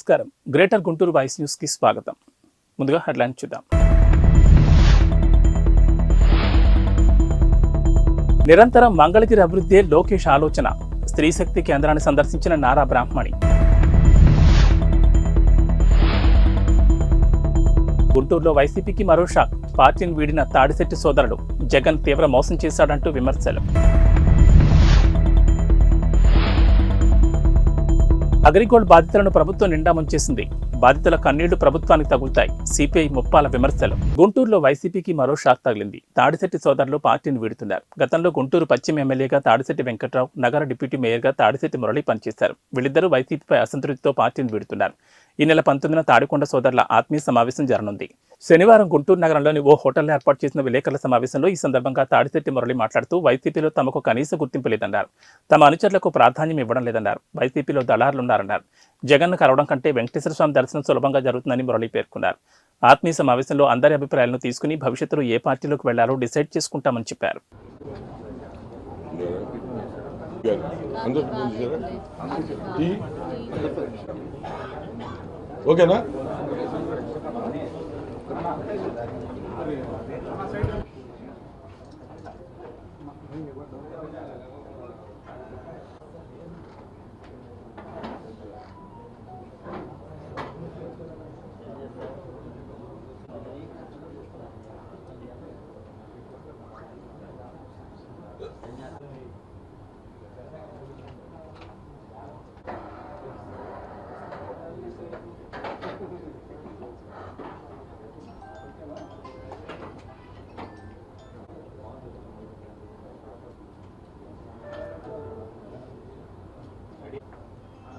నమస్కారం. Greater Guntur voice news కి స్వాగతం. ముందుగా హెడ్లైన్స్ చూద్దాం. నిరంతరం మంగళగిరి అభివృద్ధి లోకేష్ ఆలోచన. స్త్రీ శక్తి కేంద్రాన్ని సందర్శించిన నారా బ్రాహ్మణి. గుంటూరులో వైసీపీకి మరో షాక్. పార్టీని వీడిన తాడిశెట్టి సోదరుడు. జగన్ తీవ్ర మోసం చేశాడంటూ విమర్శలు. అగ్రిగోల్డ్ బాధితులను ప్రభుత్వం నిండా ముంచేసింది. బాధితుల కన్నీళ్లు ప్రభుత్వానికి తగులుతాయి. సిపిఐ ముప్పాల విమర్శలు. గుంటూరులో వైసీపీకి మరో షాక్ తగిలింది. తాడిశెట్టి సోదరులు పార్టీని వీడుతున్నారు. గతంలో గుంటూరు పశ్చిమ ఎమ్మెల్యేగా తాడిశెట్టి వెంకట్రావు, నగర డిప్యూటీ మేయర్గా తాడిశెట్టి మురళి పనిచేశారు. వీళ్ళిద్దరూ వైసీపీపై అసంతృప్తితో పార్టీని వీడుతున్నారు. ఈ నెల 19న తాడికొండ సోదరుల ఆత్మీయ సమావేశం జరగనుంది. శనివారం గుంటూరు నగరంలోని ఓ హోటల్లో ఏర్పాటు చేసిన విలేకరుల సమావేశంలో ఈ సందర్భంగా తాడిశెట్టి మురళి మాట్లాడుతూ వైసీపీలో తమకు కనీస గుర్తింపు లేదన్నారు. తమ అనుచరులకు ప్రాధాన్యం ఇవ్వడం లేదన్నారు. వైసీపీలో దళారులున్నారన్నారు. జగన్ను కలవడం కంటే వెంకటేశ్వర స్వామి దర్శనం సులభంగా జరుగుతుందని మురళి పేర్కొన్నారు. ఆత్మీయ సమావేశంలో అందరి అభిప్రాయాలను తీసుకుని భవిష్యత్తులో ఏ పార్టీలోకి వెళ్లాలో డిసైడ్ చేసుకుంటామని చెప్పారు. ఓకేనా?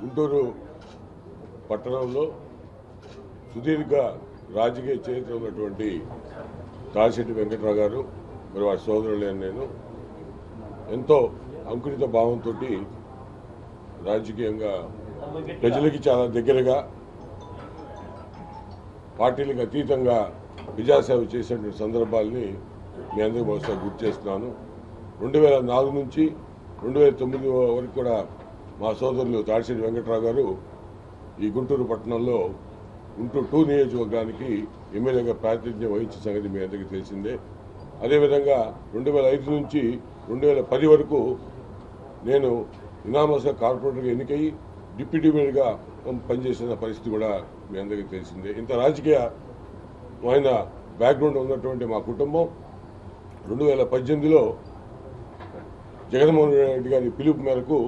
గుంటూరు పట్టణంలో సుదీర్ఘ రాజకీయ చరిత్ర ఉన్నటువంటి తాడిశెట్టి వెంకట్రావు గారు మరి వారి సోదరులు నేను ఎంతో అంకురిత భావంతో రాజకీయంగా ప్రజలకి చాలా దగ్గరగా పార్టీలకు అతీతంగా ప్రజాసేవ చేసినటువంటి సందర్భాలని మీ అందరికీ బహుశా గుర్తు చేస్తున్నాను. 2004 నుంచి 2009 వరకు కూడా మా సోదరులు తాడిశెట్టి వెంకట్రావు గారు ఈ గుంటూరు పట్టణంలో గుంటూరు 2 నియోజకవర్గానికి ఎమ్మెల్యేగా ప్రాతినిధ్యం వహించిన సంగతి మీ అందరికీ తెలిసిందే. అదేవిధంగా 2005 నుంచి 2010 వరకు నేను ఇనామస్గా కార్పొరేటర్గా ఎన్నికయ్యి డిప్యూటీ మేయర్గా పనిచేసిన పరిస్థితి కూడా మీ అందరికీ తెలిసిందే. ఇంత రాజకీయమైన బ్యాక్గ్రౌండ్ ఉన్నటువంటి మా కుటుంబం 2018లో జగన్మోహన్ రెడ్డి గారి పిలుపు మేరకు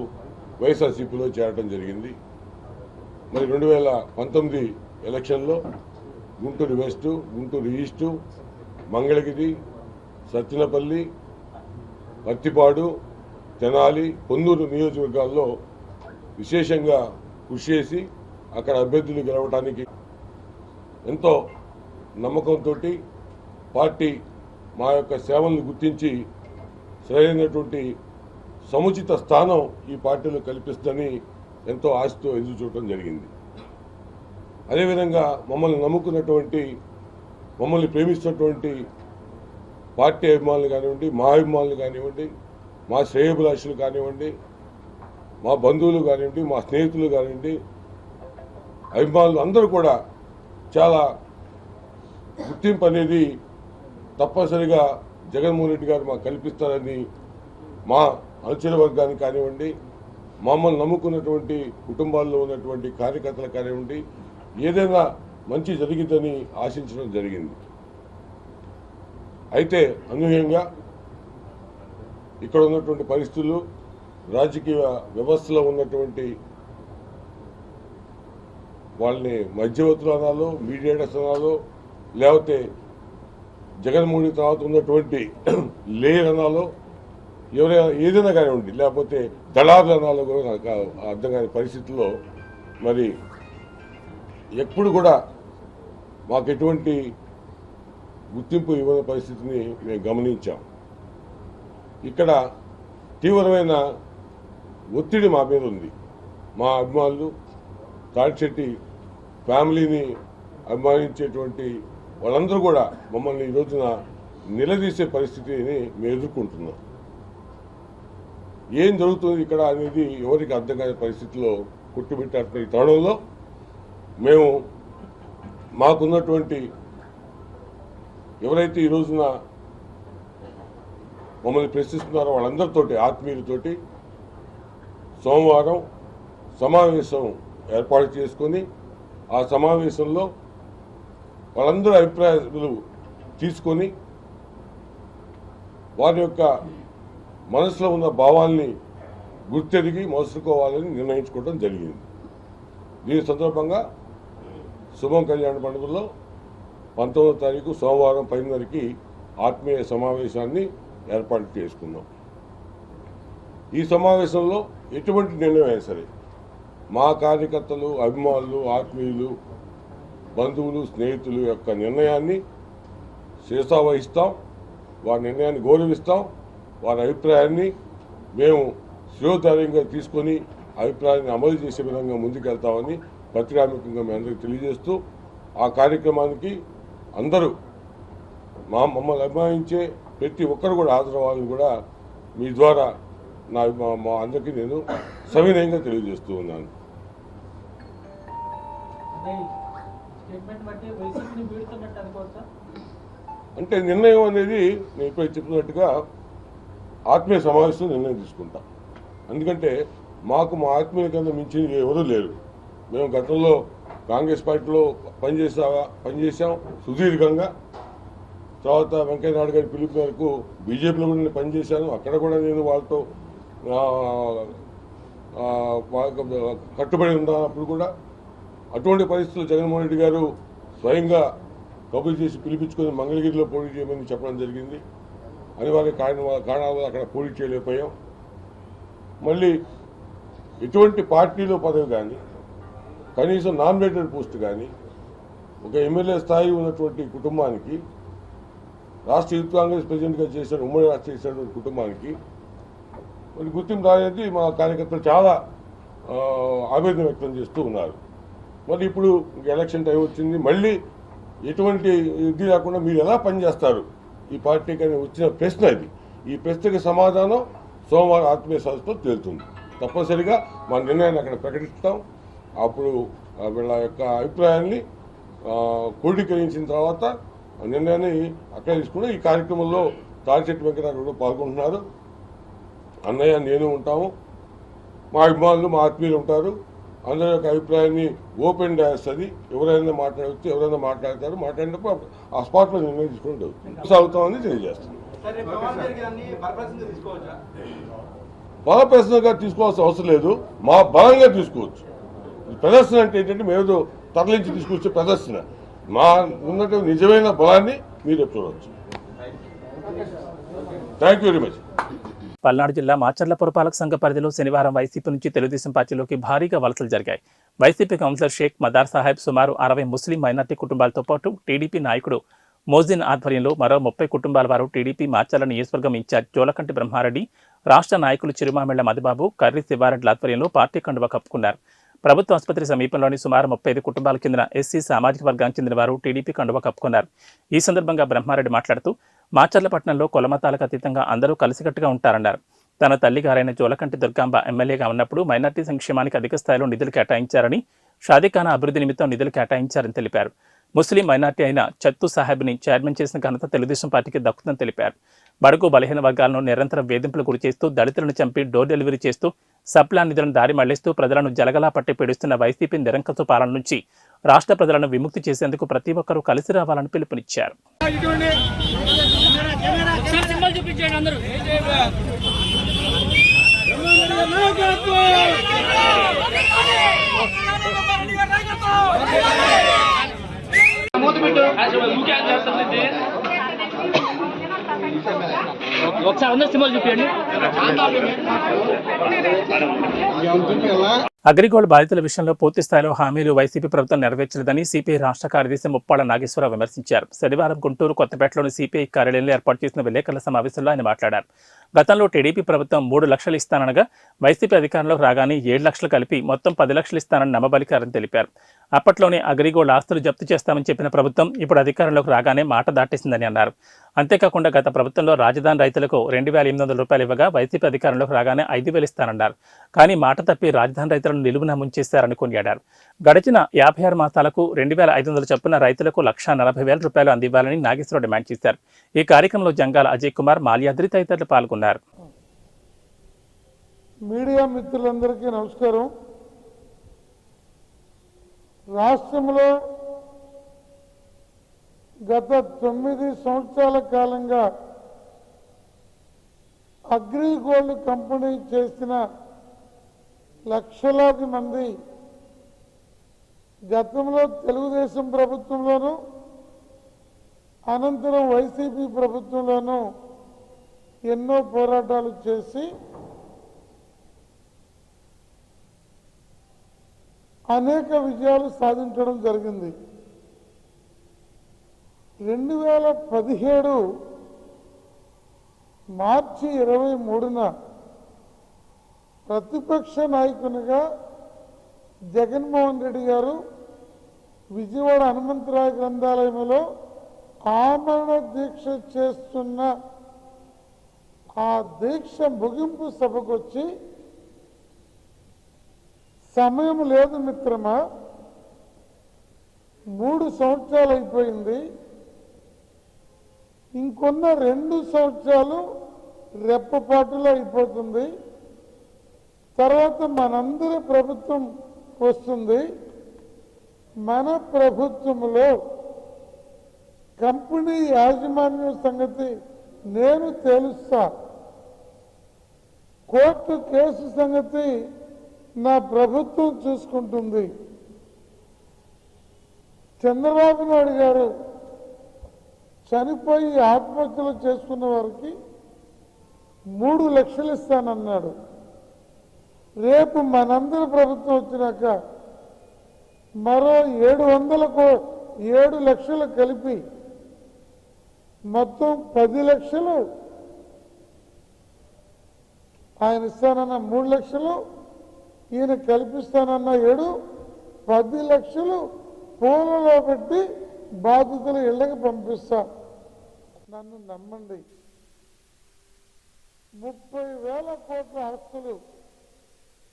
వైఎస్ఆర్సీపీలో చేరడం జరిగింది. మరి 2019 ఎలక్షన్లో గుంటూరు వెస్ట్, గుంటూరు ఈస్టు, మంగళగిరి, సత్యనపల్లి, పత్తిపాడు, తెనాలి, పొన్నూరు నియోజకవర్గాల్లో విశేషంగా కృషి చేసి అక్కడ అభ్యర్థులు గెలవడానికి ఎంతో నమ్మకంతో పార్టీ మా యొక్క సేవలను గుర్తించి సరైనటువంటి సముచిత స్థానం ఈ పార్టీలో కల్పిస్తుందని ఎంతో ఆశతో ఎదురు చూడటం జరిగింది. అదేవిధంగా మమ్మల్ని నమ్ముకున్నటువంటి, మమ్మల్ని ప్రేమిస్తున్నటువంటి పార్టీ అభిమానులు కానివ్వండి, మా అభిమానులు కానివ్వండి, మా శ్రేయోభిలాషులు కానివ్వండి, మా బంధువులు కానివ్వండి, మా స్నేహితులు కానివ్వండి, అభిమానులు అందరూ కూడా చాలా గుర్తింపు అనేది తప్పనిసరిగా జగన్మోహన్ రెడ్డి గారు మాకు కల్పిస్తారని మా అనుచర వర్గానికి కానివ్వండి, మమ్మల్ని నమ్ముకున్నటువంటి కుటుంబాల్లో ఉన్నటువంటి కార్యకర్తలు కానివ్వండి, ఏదైనా మంచి జరిగిందని ఆశించడం జరిగింది. అయితే అనూహ్యంగా ఇక్కడ ఉన్నటువంటి పరిస్థితులు, రాజకీయ వ్యవస్థలో ఉన్నటువంటి వాళ్ళని మధ్యవర్తులు అనాలో, మీడియేటర్స్ అనాలో, లేకపోతే జగన్మోహన్ తర్వాత ఉన్నటువంటి లేయర్ అనాలో, ఎవరైనా ఏదైనా కానివ్వండి, లేకపోతే దళారులు అనాలో కూడా నాకు అర్థం కాని పరిస్థితుల్లో మరి ఎప్పుడు కూడా మాకు ఎటువంటి గుర్తింపు ఇవ్వని పరిస్థితిని మేము గమనించాం. ఇక్కడ తీవ్రమైన ఒత్తిడి మా మీద ఉంది. మా అభిమానులు, తాడిశెట్టి ఫ్యామిలీని అభిమానించేటువంటి వాళ్ళందరూ కూడా మమ్మల్ని ఈ రోజున నిలదీసే పరిస్థితిని మేము ఎదుర్కొంటున్నాం. ఏం జరుగుతుంది ఇక్కడ అనేది ఎవరికి అర్థం కాని పరిస్థితిలో కొట్టుబెట్టాల్సిన ఈ తరుణంలో మేము మాకున్నటువంటి ఎవరైతే ఈ రోజున మమ్మల్ని ప్రశ్నిస్తున్నారో వాళ్ళందరితోటి ఆత్మీయులతోటి సోమవారం సమావేశం ఏర్పాటు చేసుకొని ఆ సమావేశంలో వాళ్ళందరూ అభిప్రాయాలు తీసుకొని వారి యొక్క మనసులో ఉన్న భావాల్ని గుర్తెరిగి మోసుకోవాలని నిర్ణయించుకోవడం జరిగింది. దీని సందర్భంగా శుభం కళ్యాణ మండపంలో 19వ తారీఖు సోమవారం 10:30కి ఆత్మీయ సమావేశాన్ని ఏర్పాటు చేసుకున్నాం. ఈ సమావేశంలో ఎటువంటి నిర్ణయం అయినా సరే మా కార్యకర్తలు, అభిమానులు, ఆత్మీయులు, బంధువులు, స్నేహితులు యొక్క నిర్ణయాన్ని శిరసావహిస్తాం. వారి నిర్ణయాన్ని గౌరవిస్తాం. వారి అభిప్రాయాన్ని మేము శిరోధార్యంగా తీసుకొని అభిప్రాయాన్ని అమలు చేసే విధంగా ముందుకెళ్తామని పత్రికాముఖంగా మీ అందరికీ తెలియజేస్తూ ఆ కార్యక్రమానికి అందరూ మమ్మల్ని అభిమానించే ప్రతి ఒక్కరు కూడా హాజరవ్వాలని కూడా మీ ద్వారా మా అందరికీ నేను సవినయంగా తెలియజేస్తూ ఉన్నాను. అంటే నిర్ణయం అనేది నేను ఇప్పుడు చెప్పినట్టుగా ఆత్మీయ సమావేశంలో నిర్ణయం తీసుకుంటాం. ఎందుకంటే మాకు మా ఆత్మీయుల కన్నా మించి ఎవరూ లేరు. మేము గతంలో కాంగ్రెస్ పార్టీలో పనిచేసాం సుదీర్ఘంగా. తర్వాత వెంకయ్యనాయుడు గారి పిలుపు మేరకు బీజేపీలో కూడా నేను పనిచేశాను. అక్కడ కూడా నేను వాళ్ళతో కట్టుబడి ఉన్నప్పుడు కూడా అటువంటి పరిస్థితుల్లో జగన్మోహన్ రెడ్డి గారు స్వయంగా కబురు చేసి పిలిపించుకొని మంగళగిరిలో పోటీ చేయమని చెప్పడం జరిగింది. అనివార్య కారణాల వల్ల అక్కడ పోటీ చేయలేకపోయాం. మళ్ళీ ఎటువంటి పార్టీలో పదవి కానీ కనీసం నామినేటెడ్ పోస్ట్ కానీ ఒక ఎమ్మెల్యే స్థాయి ఉన్నటువంటి కుటుంబానికి రాష్ట్ర యూత్ కాంగ్రెస్ ప్రెసిడెంట్గా చేసిన ఉమ్మడి రాష్ట్ర చేసినటువంటి కుటుంబానికి మరి గుర్తింపు రానేది మా కార్యకర్తలు చాలా ఆవేదన వ్యక్తం చేస్తూ ఉన్నారు. మరి ఇప్పుడు ఎలక్షన్ టైం వచ్చింది. మళ్ళీ ఎటువంటి ఇది లేకుండా మీరు ఎలా పనిచేస్తారు ఈ పార్టీకి అని వచ్చిన ప్రశ్న ఇది. ఈ ప్రశ్నకి సమాధానం సోమవారం ఆత్మీయ సదస్సులో తేలుతుంది. తప్పనిసరిగా మా నిర్ణయాన్ని అక్కడ ప్రకటిస్తాం. అప్పుడు వీళ్ళ యొక్క అభిప్రాయాన్ని క్రోడీకరించిన తర్వాత నిర్ణయాన్ని అక్కడ తీసుకుని ఈ కార్యక్రమంలో తాడిశెట్టి వెంకటరావు పాల్గొంటున్నారు. అన్నయ్య నేను ఉంటాము, మా అభిమానులు మా ఆత్మీయులు ఉంటారు. అందరి యొక్క అభిప్రాయాన్ని ఓపెన్ డాయస్ అది ఎవరైనా మాట్లాడవచ్చు, ఎవరైనా మాట్లాడతారు. మాట్లాడినప్పుడు ఆ స్పాట్లో నిర్ణయం తీసుకుంటూ సాగుతామని తెలియజేస్తున్నాం. బలప్రదర్శనగా తీసుకోవాల్సిన అవసరం లేదు, మా బలంగా తీసుకోవచ్చు. ప్రదర్శన అంటే ఏంటంటే మేము తరలించి తీసుకొచ్చే ప్రదర్శన. మా ఉన్నటువంటి నిజమైన బలాన్ని మీరు చూడవచ్చు. Thank you very much. Palnadu జిల్లా మాచర్ల పురపాలక సంఘ పరిధిలో శనివారం వైసీపీ నుంచి తెలుగుదేశం పార్టీలోకి భారీగా వలసలు జరిగాయి. వైసీపీ కౌన్సిలర్ షేక్ మదార్ సాహెబ్ సుమారు 60 ముస్లిం మైనార్టీ కుటుంబాలతో పాటు టీడీపీ నాయకుడు మోజిన్ ఆధ్వర్యంలో మరో 30 కుటుంబాల వారు టీడీపీ మాచర్ల నియోజకవర్గం ఇన్ఛార్జ్ జోలకంటి బ్రహ్మారెడ్డి, రాష్ట్ర నాయకులు చిరుమామిళ్ల మదిబాబు, కర్రీ శివారెడ్డి ఆధ్వర్యంలో పార్టీ కండువా కప్పుకున్నారు. ప్రభుత్వ ఆసుపత్రి సమీపంలోని సుమారు 35 కుటుంబాలకు చెందిన ఎస్సీ సామాజిక వర్గానికి చెందిన వారు టీడీపీ కండువా కప్పుకున్నారు. ఈ సందర్భంగా బ్రహ్మారెడ్డి మాట్లాడుతూ మాచర్ల పట్టణంలో కులమతాలకు అతీతంగా అందరూ కలిసికట్టుగా ఉంటారన్నారు. తన తల్లిగారైన జోలకంటి దుర్గాంబ ఎమ్మెల్యేగా ఉన్నప్పుడు మైనార్టీ సంక్షేమానికి అధిక స్థాయిలో నిధులు కేటాయించారని, షాదీఖానా అభివృద్ధి నిమిత్తం నిధులు కేటాయించారని తెలిపారు. ముస్లిం మైనార్టీ అయిన చత్తు సాహెబ్ని చైర్మన్ చేసిన ఘనత తెలుగుదేశం పార్టీకి దక్కుతుందని తెలిపారు. బడుగు బలహీన వర్గాలను నిరంతరం వేధింపులు గురి చేస్తూ, దళితులను చంపి డోర్ డెలివరీ చేస్తూ, సప్లా నిధులను దారి మళ్లిస్తూ ప్రజలను జలగలా పట్టి పీడిస్తున్న వైసీపీ నిరంకుశ పాలన నుంచి రాష్ట్ర ప్రజలను విముక్తి చేసేందుకు ప్రతి ఒక్కరూ కలిసి రావాలని పిలుపునిచ్చారు. ఒకసారి అందరూ సింబల్ చూపించండి. అగ్రిగోల్డ్ బాధితుల విషయంలో పూర్తి స్థాయిలో హామీలు వైసీపీ ప్రభుత్వం నెరవేర్చలేదని సిపిఐ రాష్ట్ర కార్యదర్శి ముప్పాళ్ల నాగేశ్వరరావు విమర్శించారు. శనివారం గుంటూరు కొత్తపేటలోని సిపిఐ కార్యాలయంలో ఏర్పాటు చేసిన విలేకరుల సమావేశంలో ఆయన మాట్లాడారు. గతంలో టీడీపీ ప్రభుత్వం 3 లక్షలు ఇస్తాననగా వైసీపీ అధికారంలోకి రాగానే 7 లక్షలు కలిపి మొత్తం 10 లక్షలు ఇస్తానని నమ్మబలికారని తెలిపారు. అప్పట్లోనే అగ్రిగోల్డ్ ఆస్తులు జప్తు చేస్తామని చెప్పిన ప్రభుత్వం ఇప్పుడు అధికారంలోకి రాగానే మాట దాటేసిందని అన్నారు. అంతేకాకుండా గత ప్రభుత్వంలో రాజధాని రైతులకు 2,800 రూపాయలు ఇవ్వగా వైసీపీ అధికారంలోకి రాగానే 5,000 ఇస్తానన్నారు. కానీ మాట తప్పి రాజధాని రైతులను నిలువున ముంచేశారని కొనియాడారు. గడిచిన 56 మాసాలకు 2,500 చొప్పున రైతులకు 1,40,000 రూపాయలు అందివ్వాలని నాగేశ్వరరావు డిమాండ్ చేశారు. ఈ కార్యక్రమంలో జంగాల అజయ్ కుమార్, మాల్యాద్రి తదితరులు పాల్గొన్నారు. మీడియా మిత్రులందరికీ నమస్కారం. రాష్ట్రంలో గత 9 సంవత్సరాల కాలంగా అగ్రిగోల్డ్ కంపెనీ చేసిన లక్షలాది మంది గతంలో తెలుగుదేశం ప్రభుత్వంలోనూ అనంతరం వైసీపీ ప్రభుత్వంలోనూ ఎన్నో పోరాటాలు చేసి అనేక విజయాలు సాధించడం జరిగింది. 2017 మార్చి 23న ప్రతిపక్ష నాయకునిగా జగన్మోహన్ రెడ్డి గారు విజయవాడ హనుమంతరాయ గ్రంథాలయంలో ఆమరణ దీక్ష చేస్తున్న ఆ దీక్ష ముగింపు సభకు వచ్చి, సమయం లేదు మిత్రమా, 3 సంవత్సరాలు అయిపోయింది, ఇంకొన్న 2 సంవత్సరాలు రెప్పపాటులో అయిపోతుంది, తర్వాత మనందరి ప్రభుత్వం వస్తుంది, మన ప్రభుత్వంలో కంపెనీ యాజమాన్యం సంగతి నేను తేలుస్తా, కోర్టు కేసు సంగతి నా ప్రభుత్వం చూసుకుంటుంది. చంద్రబాబు నాయుడు గారు చనిపోయి ఆత్మహత్యలు చేసుకున్న వారికి 3 లక్షలు ఇస్తానన్నాడు. రేపు మనందరి ప్రభుత్వం వచ్చినాక మరో 7 లక్షలు కలిపి మొత్తం 10 లక్షలు ఆయన ఇస్తానన్న 3 లక్షలు, ఈయన కల్పిస్తానన్న 10 లక్షలు పూలలో పెట్టి బాధితులు ఇళ్ళకి పంపిస్తా. నన్ను నమ్మండి, 30,000 కోట్ల ఆస్తులు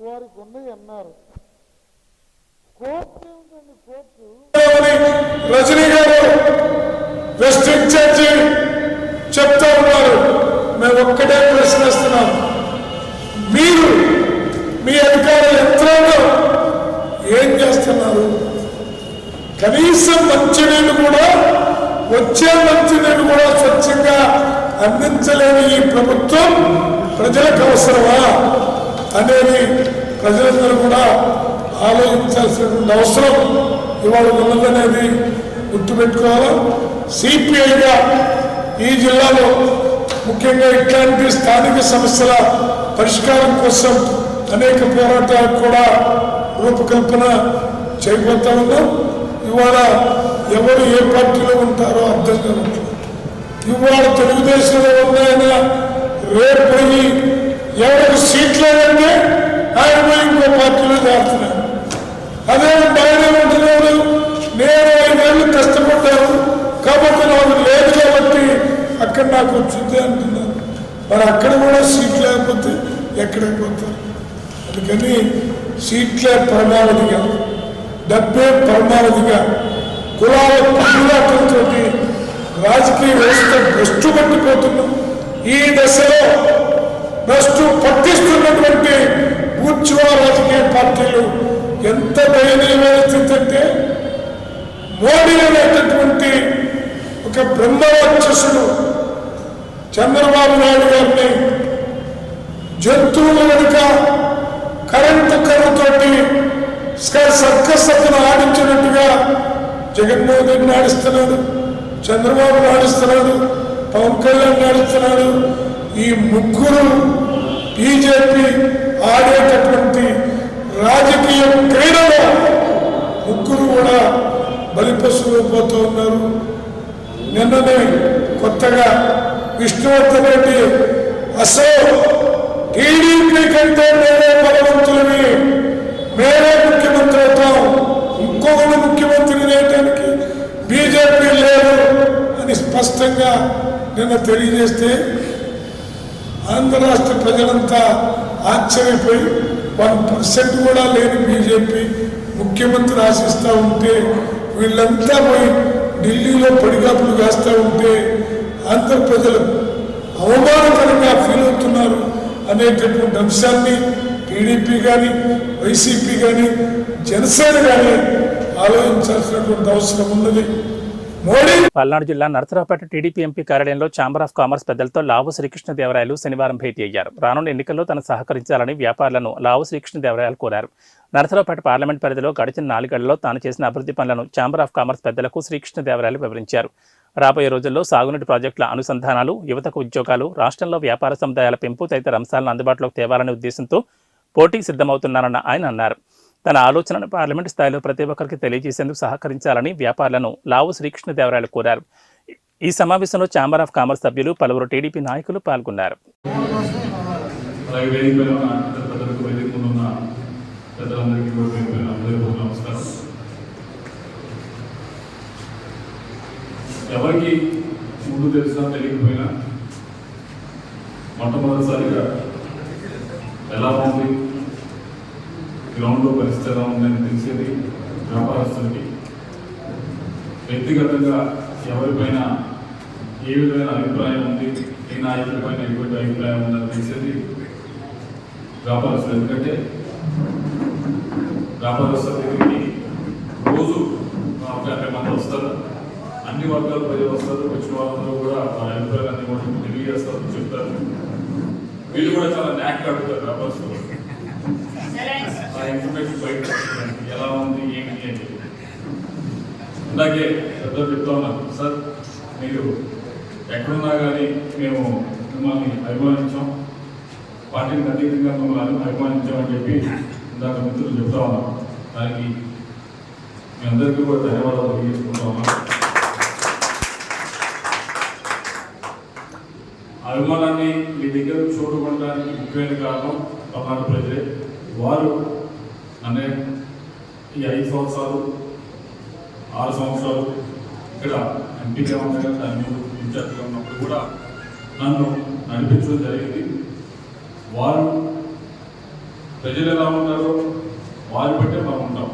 వారికి ఉన్నాయి అన్నారు. కోర్టు ఏమిటండి? కోర్టు రజనీ గారు వెస్ట్ ఇన్ఛార్జి చెప్తా ఉన్నారు. మేము ఒక్కటే ప్రశ్నిస్తున్నాం, మీరు మీ అధికార యంత్రాంగం ఏం చేస్తున్నారు? కనీసం మంచినీళ్ళు కూడా, వచ్చే మంచినీళ్ళు కూడా స్వచ్ఛంగా అందించలేని ఈ ప్రభుత్వం ప్రజలకు అవసరమా అనేది ప్రజలందరూ కూడా ఆలోచించాల్సిన అవసరం ఇవాళ ఉన్నదనేది గుర్తుపెట్టుకోవాలి. సిపిఐగా ఈ జిల్లాలో ముఖ్యంగా ఇట్లాంటి స్థానిక సమస్యల పరిష్కారం కోసం అనేక పోరాటాలకు కూడా రూపకల్పన చేయబోతా ఉన్నాం. ఇవాళ ఎవరు ఏ పార్టీలో ఉంటారో అర్థం కాదు. ఇవాళ తెలుగుదేశంలో ఉన్నాయన రేపు పోయి ఎవరికి సీట్లు అంటే ఆయన పోయి ఇంకో పార్టీలో చేస్తున్నారు. అదే బాగానే ఉంటున్నాడు, నేను 5 ఏళ్ళు కష్టపడ్డాను కాబట్టి నాకు లేదు కాబట్టి అక్కడ నాకు వచ్చింది అంటున్నారు. మరి అక్కడ కూడా సీట్లు లేకపోతే ఎక్కడైపోతారు? అందుకని సీట్లే పరమావధిగా, డబ్బే పరమావధిగా, కులాల కులాటంతో రాజకీయ వ్యవస్థ భ్రష్టు పట్టిపోతున్నాం. ఈ దశలో భ్రష్టు పట్టిస్తున్నటువంటి బూర్జువా రాజకీయ పార్టీలు ఎంత దయనీయమైన స్థితి అంటే, మోడీ అనేటటువంటి ఒక బ్రహ్మరాక్షసుడు చంద్రబాబు నాయుడు గారిని జంతువుల వెనుక కరెంటు కర్రతోటి సర్కస్ అతను ఆడించినట్టుగా జగన్మోహన్ రెడ్డి ఆడిస్తున్నాడు, చంద్రబాబు ఆడిస్తున్నాడు, పవన్ కళ్యాణ్ ఆడిస్తున్నాడు. ఈ ముగ్గురు బీజేపీ ఆడేటటువంటి రాజకీయ క్రీడలో ముగ్గురు కూడా బలిపశువుపోతూ ఉన్నారు. నిన్ననే కొత్తగా విష్ణువర్ధన్ రెడ్డి అసలు టీడీపీ కంటే మేరే బలవంతులవి, మేరే ముఖ్యమంత్రి అవుతాం, ఇంకొకరు ముఖ్యమంత్రి చేయడానికి బీజేపీ లేదు అని స్పష్టంగా నిన్న తెలియజేస్తే ఆంధ్ర రాష్ట్ర ప్రజలంతా ఆశ్చర్యపోయి 1% కూడా లేని బీజేపీ ముఖ్యమంత్రి ఆశిస్తూ ఉంటే వీళ్ళంతా పోయి ఢిల్లీలో పడిగాపులు కాస్తూ ఉంటే ఆంధ్ర ప్రజలు అవమానకరంగా ఫీల్ అవుతున్నారు అనేటటువంటి అంశాన్ని టీడీపీ కానీ వైసీపీ కానీ జనసేన కానీ ఆలోచించాల్సినటువంటి అవసరం ఉన్నది. పల్నాడు జిల్లా నరసరావుపేట టీడీపీ ఎంపీ కార్యాలయంలో ఛాంబర్ ఆఫ్ కామర్స్ పెద్దలతో లావు శ్రీకృష్ణదేవరాయలు శనివారం భేటీ అయ్యారు. రానున్న ఎన్నికల్లో తను సహకరించాలని వ్యాపారులను లావు శ్రీకృష్ణదేవరాయలు కోరారు. నరసరావుపేట పార్లమెంట్ పరిధిలో గడిచిన 4 ఏళ్లలో తాను చేసిన అభివృద్ధి పనులను ఛాంబర్ ఆఫ్ కామర్స్ పెద్దలకు శ్రీకృష్ణదేవరాయలు వివరించారు. రాబోయే రోజుల్లో సాగునీటి ప్రాజెక్టుల అనుసంధానాలు, యువతకు ఉద్యోగాలు, రాష్ట్రంలో వ్యాపార సముదాయాల పెంపు తదితర అంశాలను అందుబాటులోకి తేవాలనే ఉద్దేశంతో పోటీకి సిద్ధమవుతున్నారన్న ఆయన అన్నారు. తన ఆలోచనను పార్లమెంటు స్థాయిలో ప్రతి ఒక్కరికి తెలియజేసేందుకు సహకరించాలని వ్యాపారులను లావు శ్రీకృష్ణదేవరాయలు కోరారు. ఈ సమావేశంలో ఛాంబర్ ఆఫ్ కామర్స్ సభ్యులు, పలువురు టీడీపీ నాయకులు పాల్గొన్నారు. ఎవరికి ముందు తెలిసినా తెలియకపోయినా మొట్టమొదటిసారిగా ఎలా ఉంది, గ్రౌండ్లో పరిస్థితి ఎలా ఉందని తెలిసేది వ్యాపారస్తులకి. వ్యక్తిగతంగా ఎవరిపైన ఏ విధమైన అభిప్రాయం ఉంది, ఏ నాయకుల పైన ఎటువంటి అభిప్రాయం ఉందని తెలిసేది వ్యాపారస్తులు. ఎందుకంటే వ్యాపారస్తుల దగ్గరికి రోజు 50 మంది వస్తారు, అన్ని వర్గాల ప్రజలు వస్తారు. వచ్చిన వాళ్ళందరూ కూడా వాళ్ళ అభిప్రాయాన్ని కూడా తెలియజేస్తారు, చెప్తారు. వీళ్ళు కూడా చాలా న్యాక్ అడుగుతారు వ్యాపారస్తులు. ఆ ఇన్ఫర్మేషన్ బయట ఎలా ఉంది ఏంటి అని చెప్పి. అలాగే పెద్దలు చెప్తా ఉన్నారు, సార్ మీరు ఎక్కడున్నా కానీ మేము మిమ్మల్ని అభిమానించాం, పార్టీకి అతీతంగా మిమ్మల్ని అభిమానించామని చెప్పి ఇందాక మిత్రులు చెప్తా ఉన్నాం. దానికి మీ అందరికీ కూడా ధన్యవాదాలు తెలియజేసుకుంటా ఉన్నాం. అభిమానాన్ని మీ దగ్గర చూడడానికి ముఖ్యమైన కారణం పల్నాడు ప్రజలే. వారు అనే ఈ 5 సంవత్సరాలు 6 సంవత్సరాలు ఇక్కడ ఎంపీగా ఉండగా దాన్ని ఇన్ఛార్జ్గా ఉన్నప్పుడు కూడా నన్ను నడిపించడం జరిగింది. వారు ప్రజలు ఎలా ఉంటారో వారి బట్టే మనం ఉంటాం.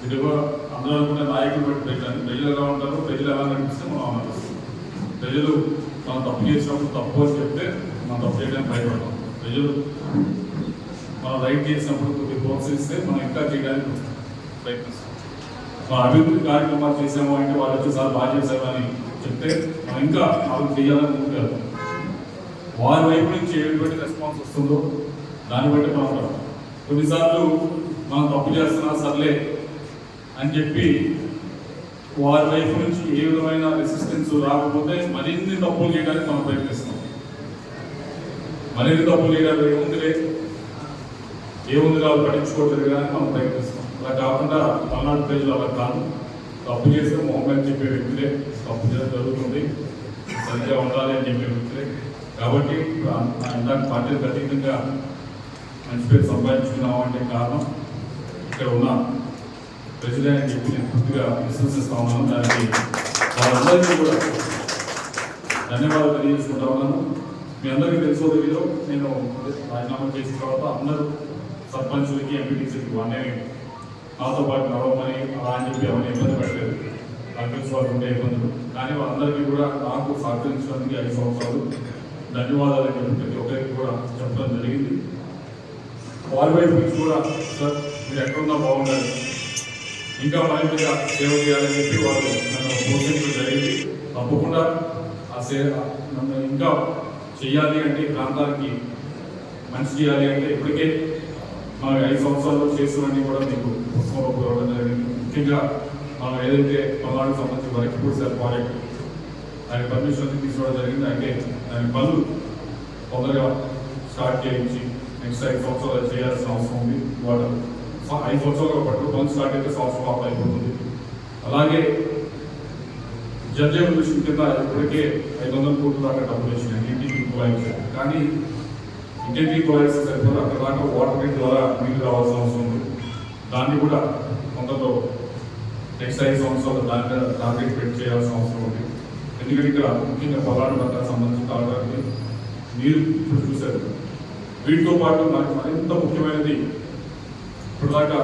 ఇదిగో అందరూ అనుకునే నాయకులు బట్టి పెట్టాను. ప్రజలు ఎలా ఉంటారో, ప్రజలు ఎలా నడిపిస్తే మనం నడుస్తాం. ప్రజలు మనం తప్పు చేసినప్పుడు తప్పు అని చెప్తే మనం తప్పు చేయడానికి భయపడతాం. ప్రజలు మనం రైట్ చేసినప్పుడు కొద్దిగా ప్రోత్సహిస్తే మనం ఇంకా చేయడానికి ప్రయత్నిస్తాం. మనం అభివృద్ధి కార్యక్రమాలు చేసాము అంటే వాళ్ళు వచ్చేసారి బాగా చేసామని చెప్తే మనం ఇంకా అభివృద్ధి చేయాలని ముందుకు వారి వైపు నుంచి ఎటువంటి రెస్పాన్స్ వస్తుందో దాన్ని బట్టి మనం కొన్నిసార్లు మనం తప్పు చేస్తున్నా సర్లే అని చెప్పి వారి వైపు నుంచి ఏ విధమైన రెసిస్టెన్స్ రాకపోతే మరిన్ని తప్పులు చేయడానికి మనం ప్రయత్నిస్తాం. మరిన్ని తప్పులు చేయడానికి ఏముంది కాదు పట్టించుకోవట్లేదు కానీ మనం ప్రయత్నిస్తాం. అలా కాకుండా పల్నాడు ప్రజలు అలా కాదు, తప్పు చేస్తే మొహమ్మద్ చెప్పే వ్యక్తులే, తప్పు చేయడం జరుగుతుంది సరిగ్గా ఉండాలి అని చెప్పే వ్యక్తులే. కాబట్టి ఇందాక పార్టీలకు అతీతంగా మంచి పేరు సంపాదించుకున్నాము అంటే కారణం ఇక్కడ ఉన్న ప్రజలే అని చెప్పి నేను పూర్తిగా విశ్వసిస్తా ఉన్నాను. దానికి వాళ్ళందరికీ కూడా ధన్యవాదాలు తెలియజేసుకుంటా ఉన్నాను. మీ అందరికీ తెలుసో తెలియదు, నేను రాజీనామా చేసిన తర్వాత అందరూ సర్పంచులకి ఎంపీటీసీకి వాళ్ళే నాతో పాటు నడవమని అలా అని చెప్పి అవన్నీ ఇబ్బంది పెట్టలేదు. నాకు తెలిసి వాళ్ళు ఉండే ఇబ్బందులు, కానీ వాళ్ళందరికీ కూడా నాకు సహకరించడానికి 5 సంవత్సరాలు ధన్యవాదాలు అని చెప్పి ప్రతి ఒక్కరికి కూడా చెప్పడం జరిగింది. వారి వైపు నుంచి కూడా సార్ మీరు ఎక్కడున్నా బాగుండాలి, ఇంకా మరింతగా సేవ చేయాలని చెప్పి వాళ్ళు నన్ను ప్రోత్సహించడం జరిగింది. తప్పకుండా ఆ సేవ నన్ను ఇంకా చేయాలి అంటే, ప్రాంతానికి మంచి చేయాలి అంటే ఇప్పటికే మనం 5 సంవత్సరాల్లో చేస్తున్నవన్నీ కూడా మీకు పుస్తకంలో ఇవ్వడం జరిగింది. ముఖ్యంగా మనం ఏదైతే పల్నాడుకు సంబంధించి వరకిపూడి సార్ ప్రాజెక్ట్ దానికి పర్మిషన్ తీసుకోవడం జరిగింది. అయితే దాని పనులు తొందరగా స్టార్ట్ చేయించి నెక్స్ట్ 5 సంవత్సరాలు చేయాల్సిన అవసరం ఉంది. వాళ్ళు 5 సంవత్సరాలు పట్టు పనులు స్టార్ట్ అయితే సంవత్సరం ఆఫ్ అయిపోతుంది. అలాగే జడ్జి మిషన్ కింద ఇప్పటికే 500 కోట్ల దాకా డబ్బులు వచ్చినాయి. ఇంటికి కుళాయి. కానీ ఇంటెన్సివ్ కుళాయిస్ సరిపోదు, అక్కడ దాకా వాటర్ గేట్ ద్వారా నీళ్ళు రావాల్సిన అవసరం ఉంది. దాన్ని కూడా కొంతతో నెక్స్ట్ 5 సంవత్సరాలు దాని మీద టార్గెట్ పెట్టి చేయాల్సిన అవసరం ఉంది. ఎందుకంటే ఇక్కడ ముఖ్యంగా పొలాల పట్ల సంబంధించి తాగడానికి నీరు ఇప్పుడు చూశారు. వీటితో పాటు నాకు మరింత ముఖ్యమైనది ఇప్పుడు దాకా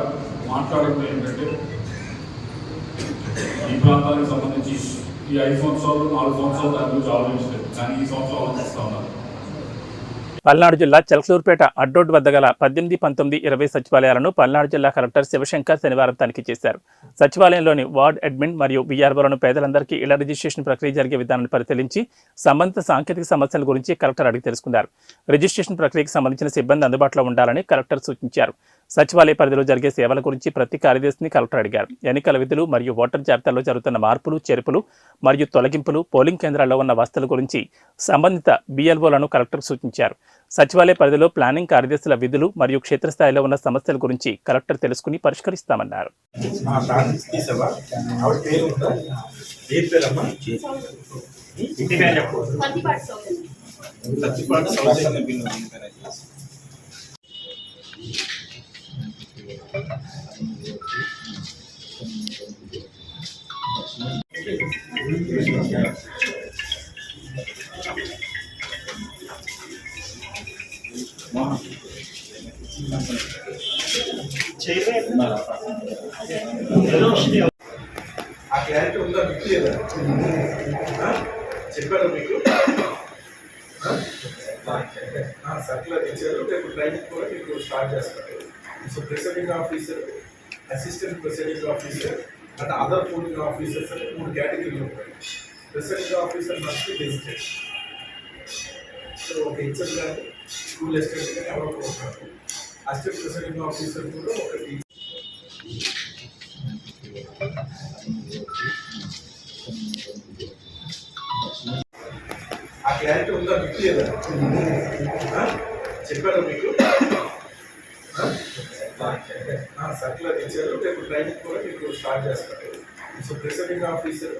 మాట్లాడింది ఏంటంటే ఈ ప్రాంతానికి సంబంధించి ఈ 5 సంవత్సరాలు 4 సంవత్సరాలు దాని గురించి ఆలోచించలేదు, కానీ ఈ సంవత్సరం ఆలోచిస్తూ ఉన్నారు. పల్నాడు జిల్లా చిలకలూరుపేట అడ్డోడ్ వద్ద గల 18, 19, 20 సచివాలయాలను పల్నాడు జిల్లా కలెక్టర్ శివశంకర్ శనివారం తనిఖీ చేశారు. సచివాలయంలోని వార్డ్ అడ్మిన్ మరియు వీఆర్ఓలను పేదలందరికీ ఇళ్ల రిజిస్ట్రేషన్ ప్రక్రియ జరిగే విధానాన్ని పరిశీలించి సంబంధిత సాంకేతిక సమస్యల గురించి కలెక్టర్ అడిగి తెలుసుకున్నారు. రిజిస్ట్రేషన్ ప్రక్రియకు సంబంధించిన సిబ్బంది అందుబాటులో ఉండాలని కలెక్టర్ సూచించారు. సచివాలయ పరిధిలో జరిగే సేవల గురించి ప్రతి కార్యదర్శిని కలెక్టర్ అడిగారు. ఎన్నికల విధులు మరియు ఓటర్ జాబితాలో జరుగుతున్న మార్పులు, చేర్పులు మరియు తొలగింపులు, పోలింగ్ కేంద్రాల్లో ఉన్న వసతుల గురించి సంబంధిత బిఎల్ఓలను కలెక్టర్ సూచించారు. సచివాలయ పరిధిలో ప్లానింగ్ కార్యదర్శుల విధులు మరియు క్షేత్రస్థాయిలో ఉన్న సమస్యల గురించి కలెక్టర్ తెలుసుకుని పరిష్కరిస్తామన్నారు. ఆ క్లారిటీ ఉందా మీకు లేదా చెప్పారు మీకు సర్కులర్ ఇచ్చారు. రేపు ట్రైనింగ్ కూడా మీకు స్టార్ట్ చేస్తారు. So presiding officer, assistant presiding officer and other polling officers అని 3 కేటగిరీలు ఉంటాయి. Presiding officer must be gazetted. So ఒక హెచ్ఎం కానీ స్కూల్ అసిస్టెంట్ కానీ ఎవరో ఉంటారు. అసిస్టెంట్ ప్రిసైడింగ్ ఆఫీసర్ కూడా ఒక ఆ క్లారిటీ ఉందా మీకు లేదా చెప్పారు మీకు సర్కులర్ ఇచ్చారు. రేపు ట్రైనింగ్ కూడా మీకు స్టార్ట్ చేస్తారు. So presiding officer,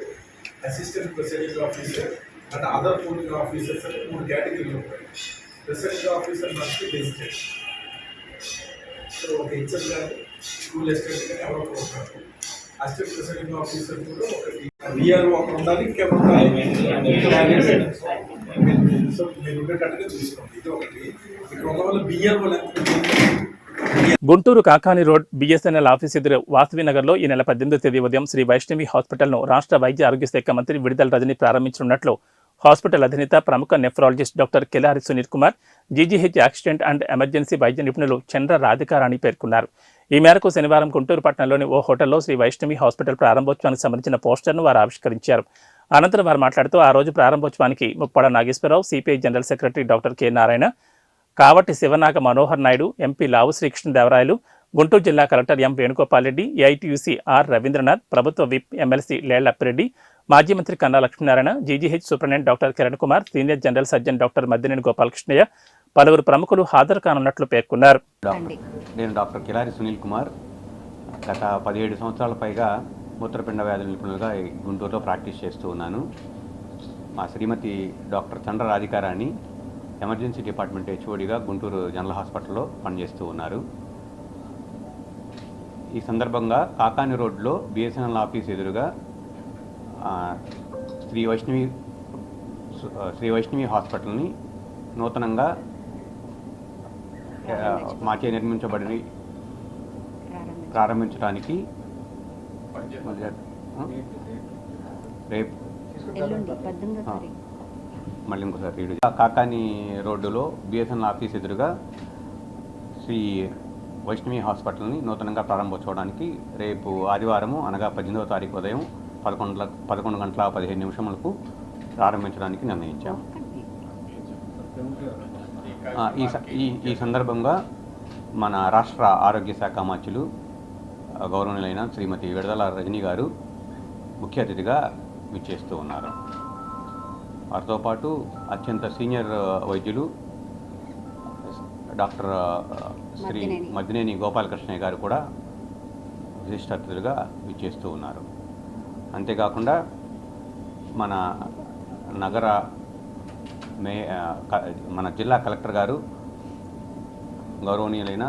assistant presiding officer and other polling officers అని 3 కేటగిరీలు ఉంటాయి. Presiding officer must be gazetted. So ఒక హెచ్ఎం కానీ స్కూల్ అసిస్టెంట్ కానీ ఎవరో ఉంటారు. అసిస్టెంట్ ప్రిసైడింగ్ ఆఫీసర్ కూడా ఒక వీఆర్ఓ ఒకరు ఉండాలి. ఇంకెవరు సో మీరు ఉండేటట్టుగా చూసుకోండి. ఇది ఒకటి. ఇక్కడ ఉన్న వాళ్ళు BRO Guntur Kakani road BSNL office ఎదురు వాసవినగర్లో ఈ నెల 18వ తేదీ ఉదయం శ్రీ వైష్ణవి హాస్పిటల్ను రాష్ట్ర వైద్య ఆరోగ్య శాఖ మంత్రి విడుదల రజని ప్రారంభించనున్నట్లు హాస్పిటల్ అధినేత ప్రముఖ nephrologist doctor Kelari Sunil Kumar, GGH accident and emergency వైద్య నిపుణులు చంద్ర రాధికారాణి పేర్కొన్నారు. ఈ మేరకు శనివారం గుంటూరు పట్టణంలోని ఓ హోటల్లో శ్రీ వైష్ణవి హాస్పిటల్ ప్రారంభోత్సవానికి సంబంధించిన పోస్టర్ను వారు ఆవిష్కరించారు. అనంతరం వారు మాట్లాడుతూ ఆ రోజు ప్రారంభోత్సవానికి Muppada Nageswararao, CPI general secretary doctor K Narayana, Kavati Sivanaga Manohar Naidu, MP Lavu Srikrishnadevarayalu, Guntur జిల్లా collector M Venugopal Reddy, AITUC R Ravindranath, ప్రభుత్వ విప్ ఎమ్మెల్సీ లేళ్లప్పిరెడ్డి, మాజీ మంత్రి Kanna Lakshminarayana, GGH superintendent doctor Kiran Kumar, senior general surgeon doctor Maddineni Gopalakrishnaiah, పలువురు ప్రముఖులు హాజరు కానున్నట్లు పేర్కొన్నారు. నేను డాక్టర్ కిలారి సునీల్ కుమార్. గత 17 సంవత్సరాల పైగా మూత్రపిండ వ్యాధుల నిపుణులుగా గుంటూరులో ప్రాక్టీస్ చేస్తూ ఉన్నాను. మా Srimati doctor Chandra Radhikarani emergency department హెచ్ఓడిగా గుంటూరు జనరల్ హాస్పిటల్లో పనిచేస్తూ ఉన్నారు. ఈ సందర్భంగా కాకాని రోడ్లో బిఎస్ఎన్ఎల్ ఆఫీస్ ఎదురుగా శ్రీ వైష్ణవి హాస్పిటల్ని నూతనంగా మాచే నిర్మించబడి ప్రారంభించడానికి రేపు మళ్ళీ ఇంకోసారి రీడ్. కాకాని రోడ్డులో బిఎస్ఎన్ఎల్ ఆఫీస్ ఎదురుగా శ్రీ వైష్ణవి హాస్పిటల్ని నూతనంగా ప్రారంభోత్సవానికి రేపు ఆదివారము అనగా 18వ తారీఖు ఉదయం 11 గంటల 15 నిమిషములకు ప్రారంభించడానికి నిర్ణయించాము. ఈ సందర్భంగా మన రాష్ట్ర ఆరోగ్య శాఖ మంత్రులు గౌరవనీయులైన శ్రీమతి విడుదల రజని గారు ముఖ్య అతిథిగా విచ్చేస్తూ ఉన్నారు. వారితో పాటు అత్యంత సీనియర్ వైద్యులు డాక్టర్ శ్రీ మద్దినేని గోపాలకృష్ణయ్య గారు కూడా విశిష్ట అతిథులుగా విచ్చేస్తూ ఉన్నారు. అంతేకాకుండా మన నగర మన జిల్లా కలెక్టర్ గారు గౌరవనీయులైన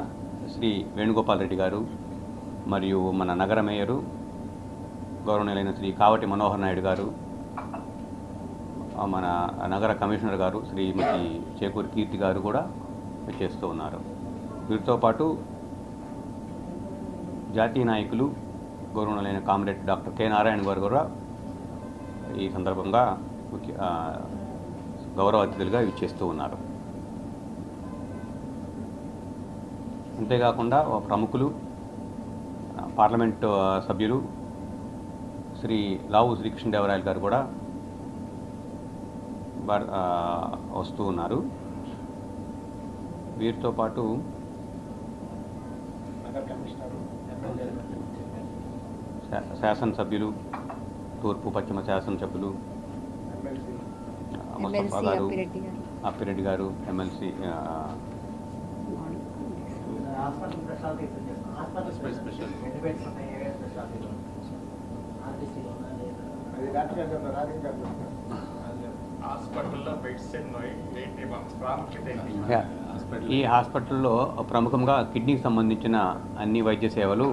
శ్రీ వేణుగోపాల్ రెడ్డి గారు మరియు మన నగర మేయరు గౌరవనీయులైన శ్రీ కావటి మనోహర్ నాయుడు గారు, మన నగర కమిషనర్ గారు శ్రీమతి చేకూరి కీర్తి గారు కూడా చేస్తూ ఉన్నారు. వీరితో పాటు జాతీయ నాయకులు గౌరవనీయులైన కామ్రేడ్ డాక్టర్ కె నారాయణ గారు కూడా ఈ సందర్భంగా గౌరవ అతిథులుగా ఇచ్చేస్తూ ఉన్నారు. అంతేకాకుండా ప్రముఖులు పార్లమెంటు సభ్యులు శ్రీ లావు శ్రీకృష్ణదేవరాయలు గారు కూడా వస్తూ ఉన్నారు. వీరితో పాటు శాసనసభ్యులు, తూర్పు పశ్చిమ శాసనసభ్యులు ముస్తఫా గారు, అప్పిరెడ్డి గారు, ఎమ్మెల్సీ ఈ హాస్పిటల్లో ప్రముఖంగా కిడ్నీకి సంబంధించిన అన్ని వైద్య సేవలు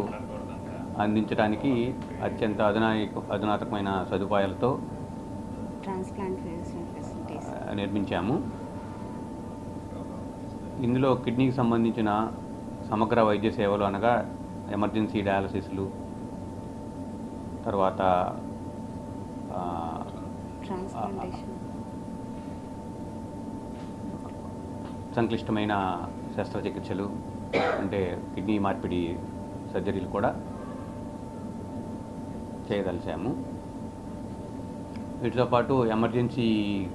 అందించడానికి అత్యంత అధునాతకమైన సదుపాయాలతో నిర్మించాము. ఇందులో కిడ్నీకి సంబంధించిన సమగ్ర వైద్య సేవలు అనగా ఎమర్జెన్సీ డయాలసిస్లు, తర్వాత సంక్లిష్టమైన శస్త్రచికిత్సలు అంటే కిడ్నీ మార్పిడి సర్జరీలు కూడా చేయదలిచాము. వీటితో పాటు ఎమర్జెన్సీ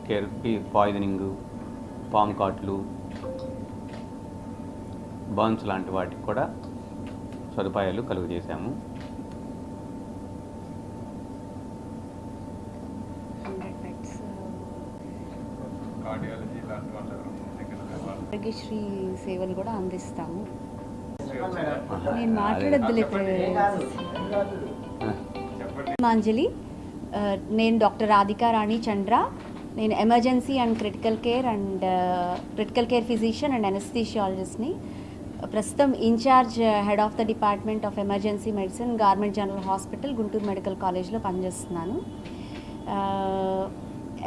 కేర్కి పాయిజనింగ్, పామ్ కాట్లు, బర్న్స్ లాంటి వాటికి కూడా సదుపాయాలు కలుగజేశాము. ఆరోగ్యశ్రీ సేవలు కూడా అందిస్తాము. నేను మాట్లాడద్దులే. మాంజలి, నేను డాక్టర్ రాధికా రాణి చంద్ర. నేను emergency and critical care physician and అనస్థీషియాలజిస్ట్ని. ప్రస్తుతం incharge head of the department of emergency medicine, government general hospital, Guntur medical కాలేజ్లో పనిచేస్తున్నాను.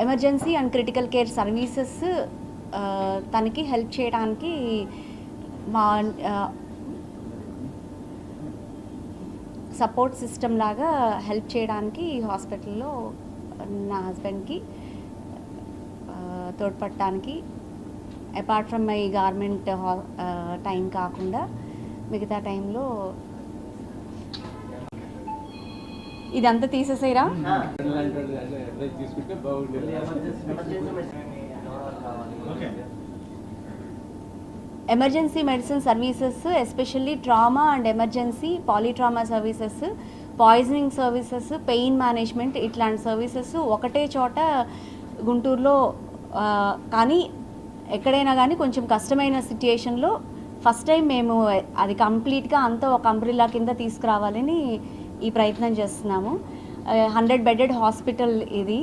Emergency and critical care services తనకి హెల్ప్ చేయడానికి మా సపోర్ట్ సిస్టమ్ లాగా హెల్ప్ చేయడానికి ఈ హాస్పిటల్లో నా హస్బెండ్కి తోడ్పడటానికి, apart from my government time కాకుండా మిగతా టైంలో ఇదంతా తీసేసేరా. Emergency medicine services, especially trauma and emergency, polytrauma services, poisoning services, pain management, ఇట్లాంటి సర్వీసెస్ ఒకటే చోట గుంటూరులో, కానీ ఎక్కడైనా కానీ కొంచెం కష్టమైన సిచ్యుయేషన్లో ఫస్ట్ టైం మేము అది కంప్లీట్గా అంతా ఒక అంబ్రిల్లా కింద తీసుకురావాలని ఈ ప్రయత్నం చేస్తున్నాము. 100 బెడెడ్ హాస్పిటల్ ఇది.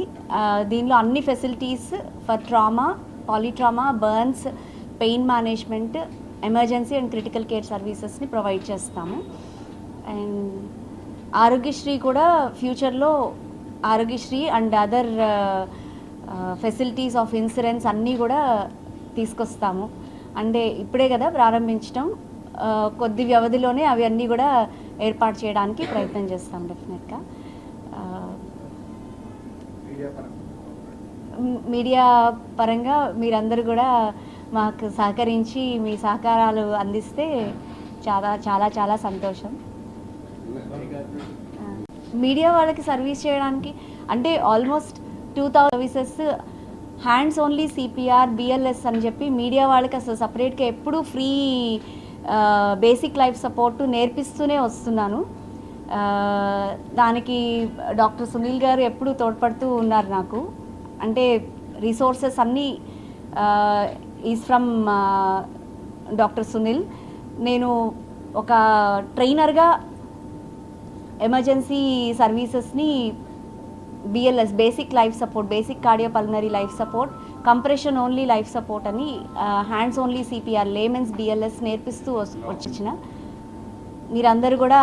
దీనిలో అన్ని facilities for trauma, polytrauma, burns, pain management, emergency and critical care సర్వీసెస్ని ప్రొవైడ్ చేస్తాము. అండ్ ఆరోగ్యశ్రీ కూడా ఫ్యూచర్లో Aarogyasri and other facilities of insurance అన్నీ కూడా తీసుకొస్తాము. అంటే ఇప్పుడే కదా ప్రారంభించడం, కొద్ది వ్యవధిలోనే అవి అన్నీ కూడా ఏర్పాటు చేయడానికి ప్రయత్నం చేస్తాం డెఫినెట్గా. మీడియా పరంగా మీరందరూ కూడా మాకు సహకరించి మీ సహకారాలు అందిస్తే చాలా చాలా చాలా సంతోషం. మీడియా వాళ్ళకి సర్వీస్ చేయడానికి అంటే almost 2000 services, hands only CPR, BLS అని చెప్పి మీడియా వాళ్ళకి అసలు సపరేట్గా ఎప్పుడూ ఫ్రీ బేసిక్ లైఫ్ సపోర్ట్ నేర్పిస్తూనే వస్తున్నాను. దానికి డాక్టర్ సునీల్ గారు ఎప్పుడూ తోడ్పడుతూ ఉన్నారు నాకు. అంటే రిసోర్సెస్ అన్నీ ఈజ్ ఫ్రమ్ డాక్టర్ సునీల్. నేను ఒక ట్రైనర్గా ఎమర్జెన్సీ సర్వీసెస్ని BLS, basic life support, basic cardiopulmonary life support, compression only life support అని hands only CPR laymen's BLS నేర్పిస్తూ వచ్చిన మీరందరూ కూడా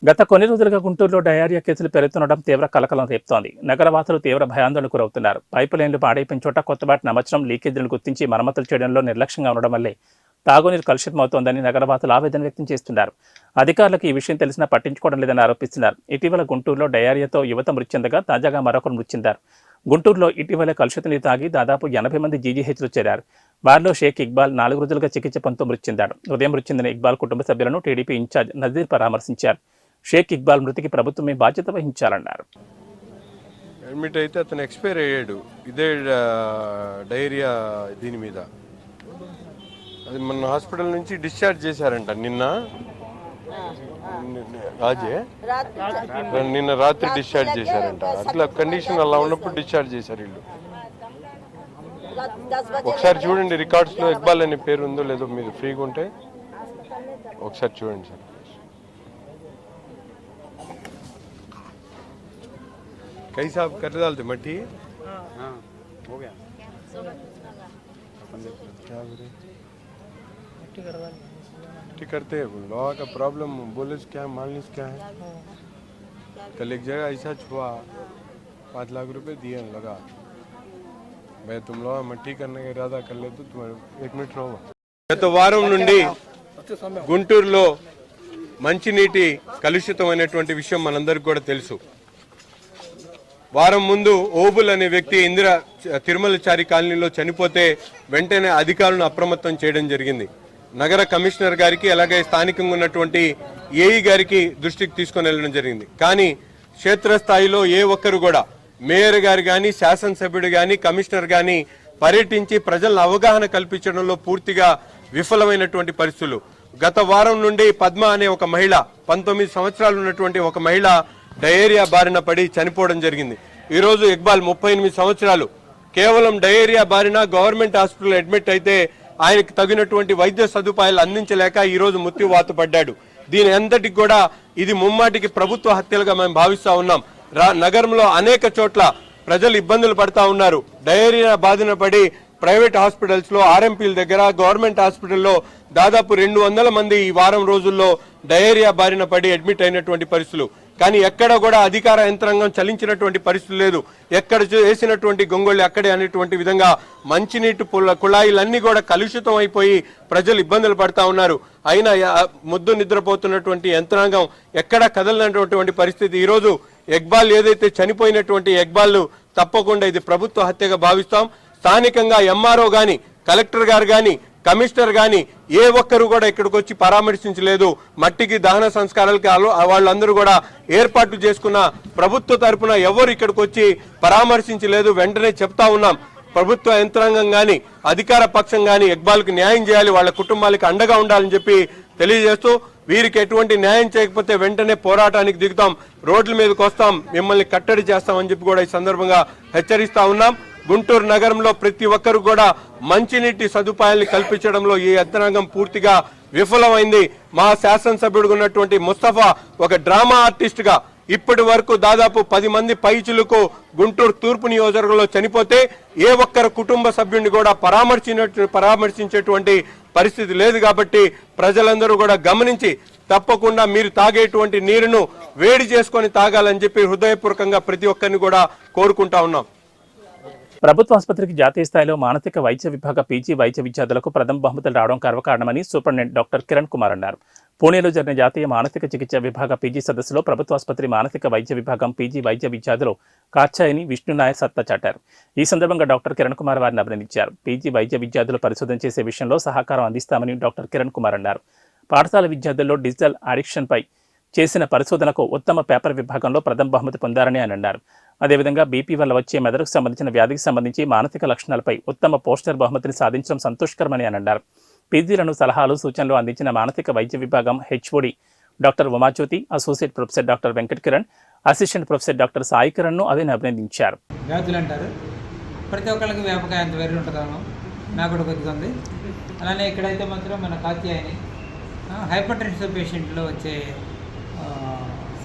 గత కొన్ని రోజులుగా గుంటూరులో డయేరియా కేసులు పెరుగుతుండడం తీవ్ర కలకలం రేపుతోంది. నగరవాసులు తీవ్ర భయాందోళనకు గురవుతున్నారు. పైపు లైన్లు పాడైపోయిన చోట కొత్తబాటిని అమర్చడం, లీకేజీలను గుర్తించి మరమ్మతులు చేయడంలో నిర్లక్ష్యంగా ఉండడం వల్లే తాగునీరు కలుషితమవుతోందని నగరవాసులు ఆవేదన వ్యక్తం చేస్తున్నారు. అధికారులకు ఈ విషయం తెలిసినా పట్టించుకోవడం లేదని ఆరోపిస్తున్నారు. ఇటీవల గుంటూరులో డయేరియాతో యువత మృతి చెందగా తాజాగా మరొకరు మృతి చెందారు. గుంటూరులో ఇటీవల కలుషిత నీరు తాగి దాదాపు 80 మంది జీజీహెచ్లో చేరారు. వారిలో షేక్ ఇక్బాల్ 4 రోజులుగా చికిత్స పొందుతూ మృతి చెందాడు. ఉదయం మృతి చెందిన ఇక్బాల్ కుటుంబ సభ్యులను టీడీపీ ఇన్ఛార్జ్ నజీర్ పరామర్శించారు. షేక్ ఇక్బాల్ మృతికి ప్రభుత్వమే బాధ్యత వహించాలన్నారు. అడ్మిట్ అయితే అతను ఎక్స్పైర్ అయ్యాడు. ఇదే డయేరియా దీని మీద అది మన హాస్పిటల్ నుంచి డిశ్చార్జ్ చేశారంట నిన్న రాత్రి డిశ్చార్జ్ చేశారంట. అట్లా కండిషన్ అలా ఉన్నప్పుడు డిశ్చార్జ్ చేశారు వీళ్ళు. ఒకసారి చూడండి రికార్డ్స్ లో ఇక్బాల్ అనే పేరు ఉందో లేదో మీరు ఫ్రీగా ఉంటే ఒకసారి చూడండి సార్. कई साहब कर डालते मट्टी हो गया मट्टी करते हैं लॉ का प्रॉब्लम बोले क्या मालूम क्या है. कल एक जगह ऐसा छुआ 5 लाख रुपए दिए लगा भाई तुम लोग मट्टी करने का इरादा कर ले तो तुम्हारे 1 मिनट रहो. గత వారం నుండి గుంటూరులో మంచినీటి కలుషితమైనటువంటి విషయం మనందరికీ కూడా తెలుసు. వారం ముందు ఓబుల్ అనే వ్యక్తి ఇందిరా తిరుమలచారి కాలనీలో చనిపోతే వెంటనే అధికారులను అప్రమత్తం చేయడం జరిగింది. నగర కమిషనర్ గారికి అలాగే స్థానికంగా ఉన్నటువంటి ఏఈ గారికి దృష్టికి తీసుకొని వెళ్ళడం జరిగింది. కానీ క్షేత్రస్థాయిలో ఏ ఒక్కరు కూడా మేయర్ గారు కానీ శాసనసభ్యుడు కానీ కమిషనర్ కానీ పర్యటించి ప్రజలను అవగాహన కల్పించడంలో పూర్తిగా విఫలమైనటువంటి పరిస్థితులు. గత వారం నుండి పద్మ అనే ఒక మహిళ 19 సంవత్సరాలు ఉన్నటువంటి ఒక మహిళ డయేరియా బారిన పడి చనిపోవడం జరిగింది. ఈరోజు ఇక్బాల్ 38 సంవత్సరాలు కేవలం డయేరియా బారిన గవర్నమెంట్ హాస్పిటల్ అడ్మిట్ అయితే ఆయనకు తగినటువంటి వైద్య సదుపాయాలు అందించలేక ఈరోజు మృత్యువాత పడ్డాడు. దీని అంతటికి కూడా ఇది ముమ్మాటికి ప్రభుత్వ హత్యలుగా మేము భావిస్తా ఉన్నాం. నగరంలో అనేక చోట్ల ప్రజలు ఇబ్బందులు పడతా ఉన్నారు. డయేరియా బాధిన పడి ప్రైవేట్ హాస్పిటల్స్ లో ఆర్ఎంపీల దగ్గర గవర్నమెంట్ హాస్పిటల్లో దాదాపు 200 మంది ఈ వారం రోజుల్లో డయేరియా బారిన పడి అడ్మిట్ అయినటువంటి పరిస్థితులు. కానీ ఎక్కడ కూడా అధికార యంత్రాంగం చలించినటువంటి పరిస్థితి లేదు. ఎక్కడ వేసినటువంటి గొంగళి అక్కడే అనేటువంటి విధంగా మంచినీటి కుళాయిలన్నీ కూడా కలుషితం అయిపోయి ప్రజలు ఇబ్బందులు పడతా ఉన్నారు. అయినా ముద్దు నిద్రపోతున్నటువంటి యంత్రాంగం ఎక్కడ కదలనటువంటి పరిస్థితి. ఈరోజు ఇక్బాల్ ఏదైతే చనిపోయినటువంటి ఇక్బాల్ తప్పకుండా ఇది ప్రభుత్వ హత్యగా భావిస్తాం. స్థానికంగా ఎంఆర్ఓ గాని కలెక్టర్ గారు గాని కమిషనర్ గాని ఏ ఒక్కరు కూడా ఇక్కడికి వచ్చి పరామర్శించలేదు. మట్టికి దహన సంస్కారాలకి వాళ్ళందరూ కూడా ఏర్పాటు చేసుకున్న ప్రభుత్వ తరపున ఎవరు ఇక్కడికి వచ్చి పరామర్శించలేదు. వెంటనే చెప్తా ఉన్నాం, ప్రభుత్వ యంత్రాంగం గాని అధికార పక్షం గాని ఇక్బాల్కి న్యాయం చేయాలి, వాళ్ళ కుటుంబాలకి అండగా ఉండాలని చెప్పి తెలియజేస్తూ వీరికి ఎటువంటి న్యాయం చేయకపోతే వెంటనే పోరాటానికి దిగుతాం, రోడ్ల మీదకి వస్తాం, మిమ్మల్ని కట్టడి చేస్తామని చెప్పి కూడా ఈ సందర్భంగా హెచ్చరిస్తా ఉన్నాం. గుంటూరు నగరంలో ప్రతి ఒక్కరు కూడా మంచినీటి సదుపాయాన్ని కల్పించడంలో ఈ యంత్రాంగం పూర్తిగా విఫలమైంది. మా శాసనసభ్యుడు ఉన్నటువంటి ముస్తఫా ఒక డ్రామా ఆర్టిస్ట్ గా ఇప్పటి వరకు దాదాపు 10 మంది పైచులకు గుంటూరు తూర్పు నియోజకవర్గంలో చనిపోతే ఏ ఒక్కరు కుటుంబ సభ్యుడిని కూడా పరామర్శించేటువంటి పరిస్థితి లేదు. కాబట్టి ప్రజలందరూ కూడా గమనించి తప్పకుండా మీరు తాగేటువంటి నీరును వేడి చేసుకొని తాగాలని చెప్పి హృదయపూర్వకంగా ప్రతి ఒక్కరిని కూడా కోరుకుంటా ఉన్నాం. ప్రభుత్వ ఆసుపత్రికి జాతీయ స్థాయిలో మానసిక వైద్య విభాగ పీజీ వైద్య విద్యార్థులకు ప్రథమ బహుమతులు రావడం గర్వకారణమని సూపరింటెండెంట్ డాక్టర్ కిరణ్ కుమార్ అన్నారు. పూణేలో జరిగిన జాతీయ మానసిక చికిత్స విభాగ పీజీ సదస్సులో ప్రభుత్వ ఆసుపత్రి మానసిక వైద్య విభాగం పీజీ వైద్య విద్యార్థులు కాచాయిని విష్ణు నాయర్ సత్తా చాటారు. ఈ సందర్భంగా డాక్టర్ కిరణ్ కుమార్ వారిని అభినందించారు. పీజీ వైద్య విద్యార్థులు పరిశోధన చేసే విషయంలో సహకారం అందిస్తామని డాక్టర్ కిరణ్ కుమార్ అన్నారు. పాఠశాల విద్యార్థుల్లో డిజిటల్ అడిక్షన్పై చేసిన పరిశోధనకు ఉత్తమ పేపర్ విభాగంలో ప్రథమ బహుమతి పొందారని ఆయన అన్నారు. అదేవిధంగా బీపీ వల్ల వచ్చే మెదడుకు సంబంధించిన వ్యాధికి సంబంధించి మానసిక లక్షణాలపై ఉత్తమ పోస్టర్ బహుమతిని సాధించడం సంతోషకరమని ఆయన అన్నారు. పీజీలను సలహాలు సూచనలు అందించిన మానసిక వైద్య విభాగం HOD doctor Umajyothi, associate professor doctor Venkat Kiran, assistant professor doctor Sai కిరణ్ను అభినందించారు. వ్యాధులు అంటారు, ప్రతి ఒక్కరికి వ్యాపకాయ అంత వేరు ఉంటుందేమో, నాకు కూడా కొద్దిగా ఉంది. అలానే ఇక్కడైతే మాత్రం మన కాత్యాయని హైపర్ టెన్షన్ పేషెంట్లో వచ్చే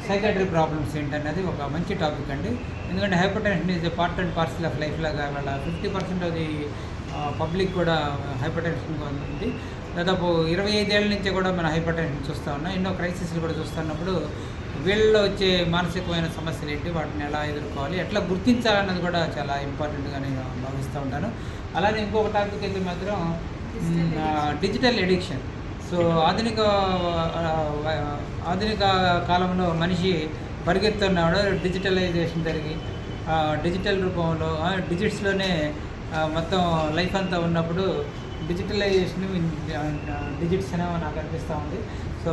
సైకాట్రిక్ ప్రాబ్లమ్స్ ఏంటనేది ఒక మంచి టాపిక్ అండి. ఎందుకంటే hyper tension is a part and parcel of life లాగా వాళ్ళ 50% అది పబ్లిక్ కూడా హైపర్ టెన్షన్గా ఉంది. దాదాపు 25 ఏళ్ళ నుంచి కూడా మనం హైపర్ టెన్షన్ చూస్తూ ఉన్నాం. ఎన్నో క్రైసిస్లు కూడా చూస్తున్నప్పుడు వీళ్ళలో వచ్చే మానసికమైన సమస్యలు ఏంటి, వాటిని ఎలా ఎదుర్కోవాలి, ఎట్లా గుర్తించాలన్నది కూడా చాలా ఇంపార్టెంట్గా నేను భావిస్తూ ఉంటాను. అలానే ఇంకొక టాపిక్ అయితే మాత్రం డిజిటల్ ఎడిక్షన్. సో ఆధునిక కాలంలో మనిషి పరిగెత్తున్నాడు, డిజిటలైజేషన్ జరిగి డిజిటల్ రూపంలో డిజిట్స్లోనే మొత్తం లైఫ్ అంతా ఉన్నప్పుడు డిజిటలైజేషన్ డిజిట్స్ అనేవి నాకు అనిపిస్తూ ఉంది. సో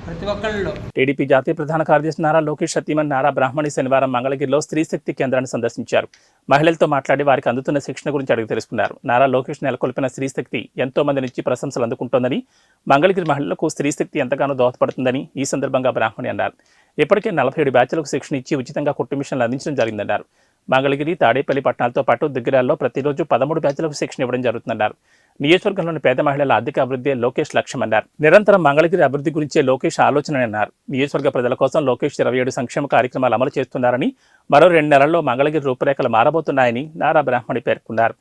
ప్రతి ఒక్కళ్ళలో టీడీపీ జాతీయ ప్రధాన కార్యదర్శి నారా లోకేష్ సతీమణి నారా బ్రాహ్మణి శనివారం మంగళగిరిలో స్త్రీ శక్తి కేంద్రాన్ని సందర్శించారు. మహిళలతో మాట్లాడి వారికి అందుతున్న శిక్షణ గురించి అడిగి తెలుసుకున్నారు. నారా లోకేష్ నెలకొల్పిన స్త్రీ శక్తి ఎంతో మంది నుంచి ప్రశంసలు అందుకుంటోందని, మంగళగిరి మహిళలకు స్త్రీ శక్తి ఎంతగానో దోహదపడుతుందని ఈ సందర్భంగా బ్రాహ్మణి అన్నారు. ఇప్పటికే 47 బ్యాచ్లకు శిక్షణ ఇచ్చి ఉచితంగా కుట్టు మిషన్లు అందించడం జరిగిందన్నారు. మంగళగిరి, తాడేపల్లి పట్టణాలతో పాటు దిగ్గరాల్లో ప్రతిరోజు 13 బ్యాచ్లకు శిక్షణ ఇవ్వడం జరుగుతుందన్నారు. నియోజకవర్గంలోని పేద మహిళల ఆర్థిక అభివృద్ధి లోకేష్ లక్ష్యమన్నారు. నిరంతరం మంగళగిరి అభివృద్ధి గురించే లోకేష్ ఆలోచన అన్నారు. నియోజకవర్గ ప్రజల కోసం లోకేష్ 27 సంక్షేమ కార్యక్రమాలు అమలు చేస్తున్నారని, మరో 2 నెలల్లో మంగళగిరి రూపురేఖలు మారబోతున్నాయని నారా బ్రాహ్మణి పేర్కొన్నారు.